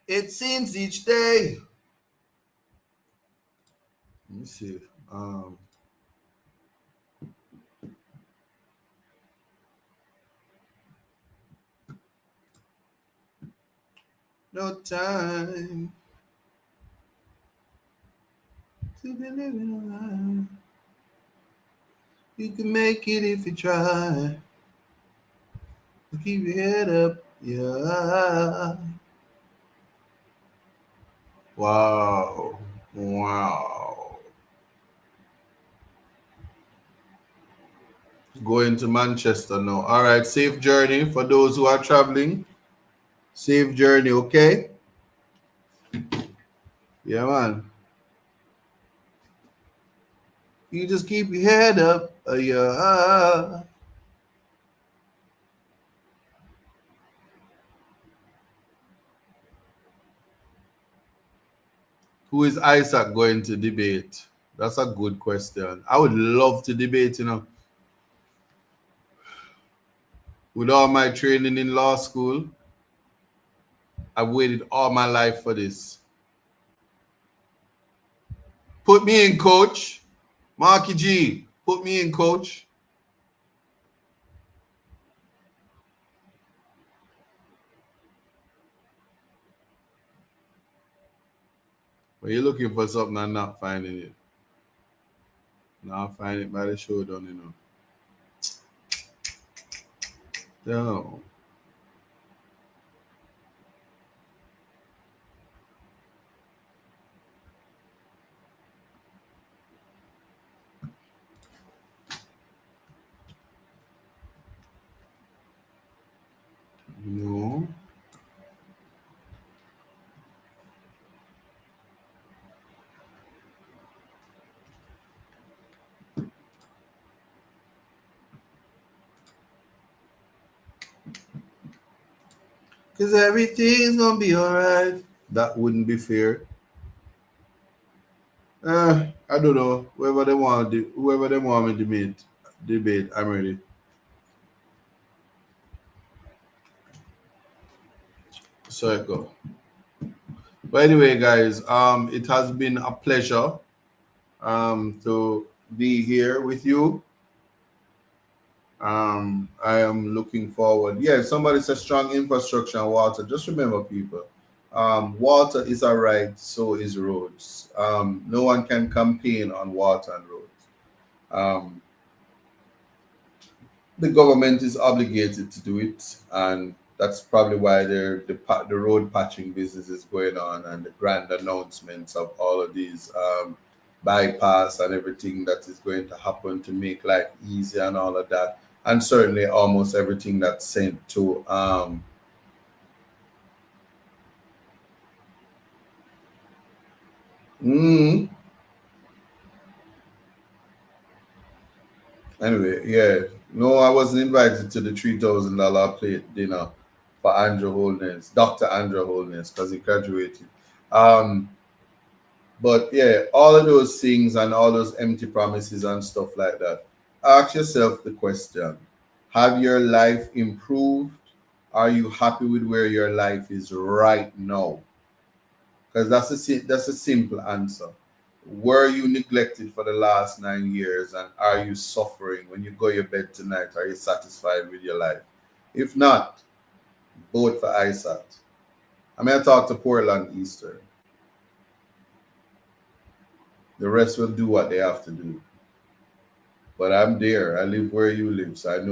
It seems each day. Let me see. No time to be living a life. You can make it if you try. Keep your head up. Yeah. Wow. Going to Manchester now. All right. Safe journey for those who are traveling. Safe journey, okay? Yeah, man. You just keep your head up. Yeah. Who is Isaac going to debate? That's a good question. I would love to debate, With all my training in law school, I've waited all my life for this. Put me in, coach. Marky G, put me in, coach. But you're looking for something and not finding it. Now find it by the show done, No. No. Cause everything's gonna be alright. That wouldn't be fair. I don't know. Whoever they want me to debate, I'm ready. So I go. But anyway, guys, it has been a pleasure to be here with you. I am looking forward. Yeah, somebody says strong infrastructure and water. Just remember, people, water is a right, so is roads. No one can campaign on water and roads. Um, the government is obligated to do it, and that's probably why the road patching business is going on, and the grand announcements of all of these bypass and everything that is going to happen to make life easier and all of that, and certainly almost everything that's sent to mm, anyway, yeah. No, I wasn't invited to the $3,000 plate dinner for Andrew Holness, Dr. Andrew Holness, because he graduated. Um, but yeah, all of those things and all those empty promises and stuff like that. Ask yourself the question: have your life improved? Are you happy with where your life is right now? Because that's a simple answer. Were you neglected for the last 9 years, and are you suffering when you go to your bed tonight? Are you satisfied with your life? If not, vote for ISAT. I'm going to talk to Portland Eastern. The rest will do what they have to do. But I'm there. I live where you live, so I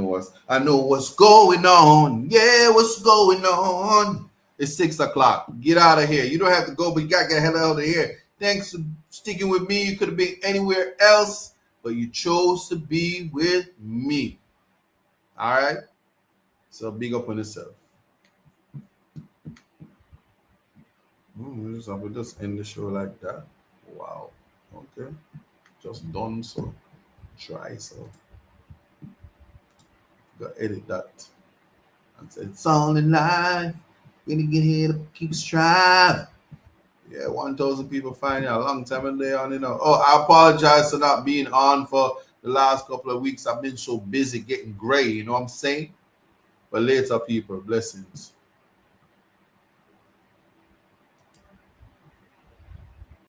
know what's going on. Yeah, what's going on? It's 6 o'clock. Get out of here. You don't have to go, but you gotta get the hell out of here. Thanks for sticking with me. You could have been anywhere else, but you chose to be with me. All right. So big up on yourself. We just end the show like that. Wow. Okay. Just done so. Try so. Gotta edit that. And say it's all in life. Gonna get here to keep strive. Yeah, 1,000 people find you a long time and they on. Oh, I apologize for not being on for the last couple of weeks. I've been so busy getting gray, you know what I'm saying? But later, people, blessings.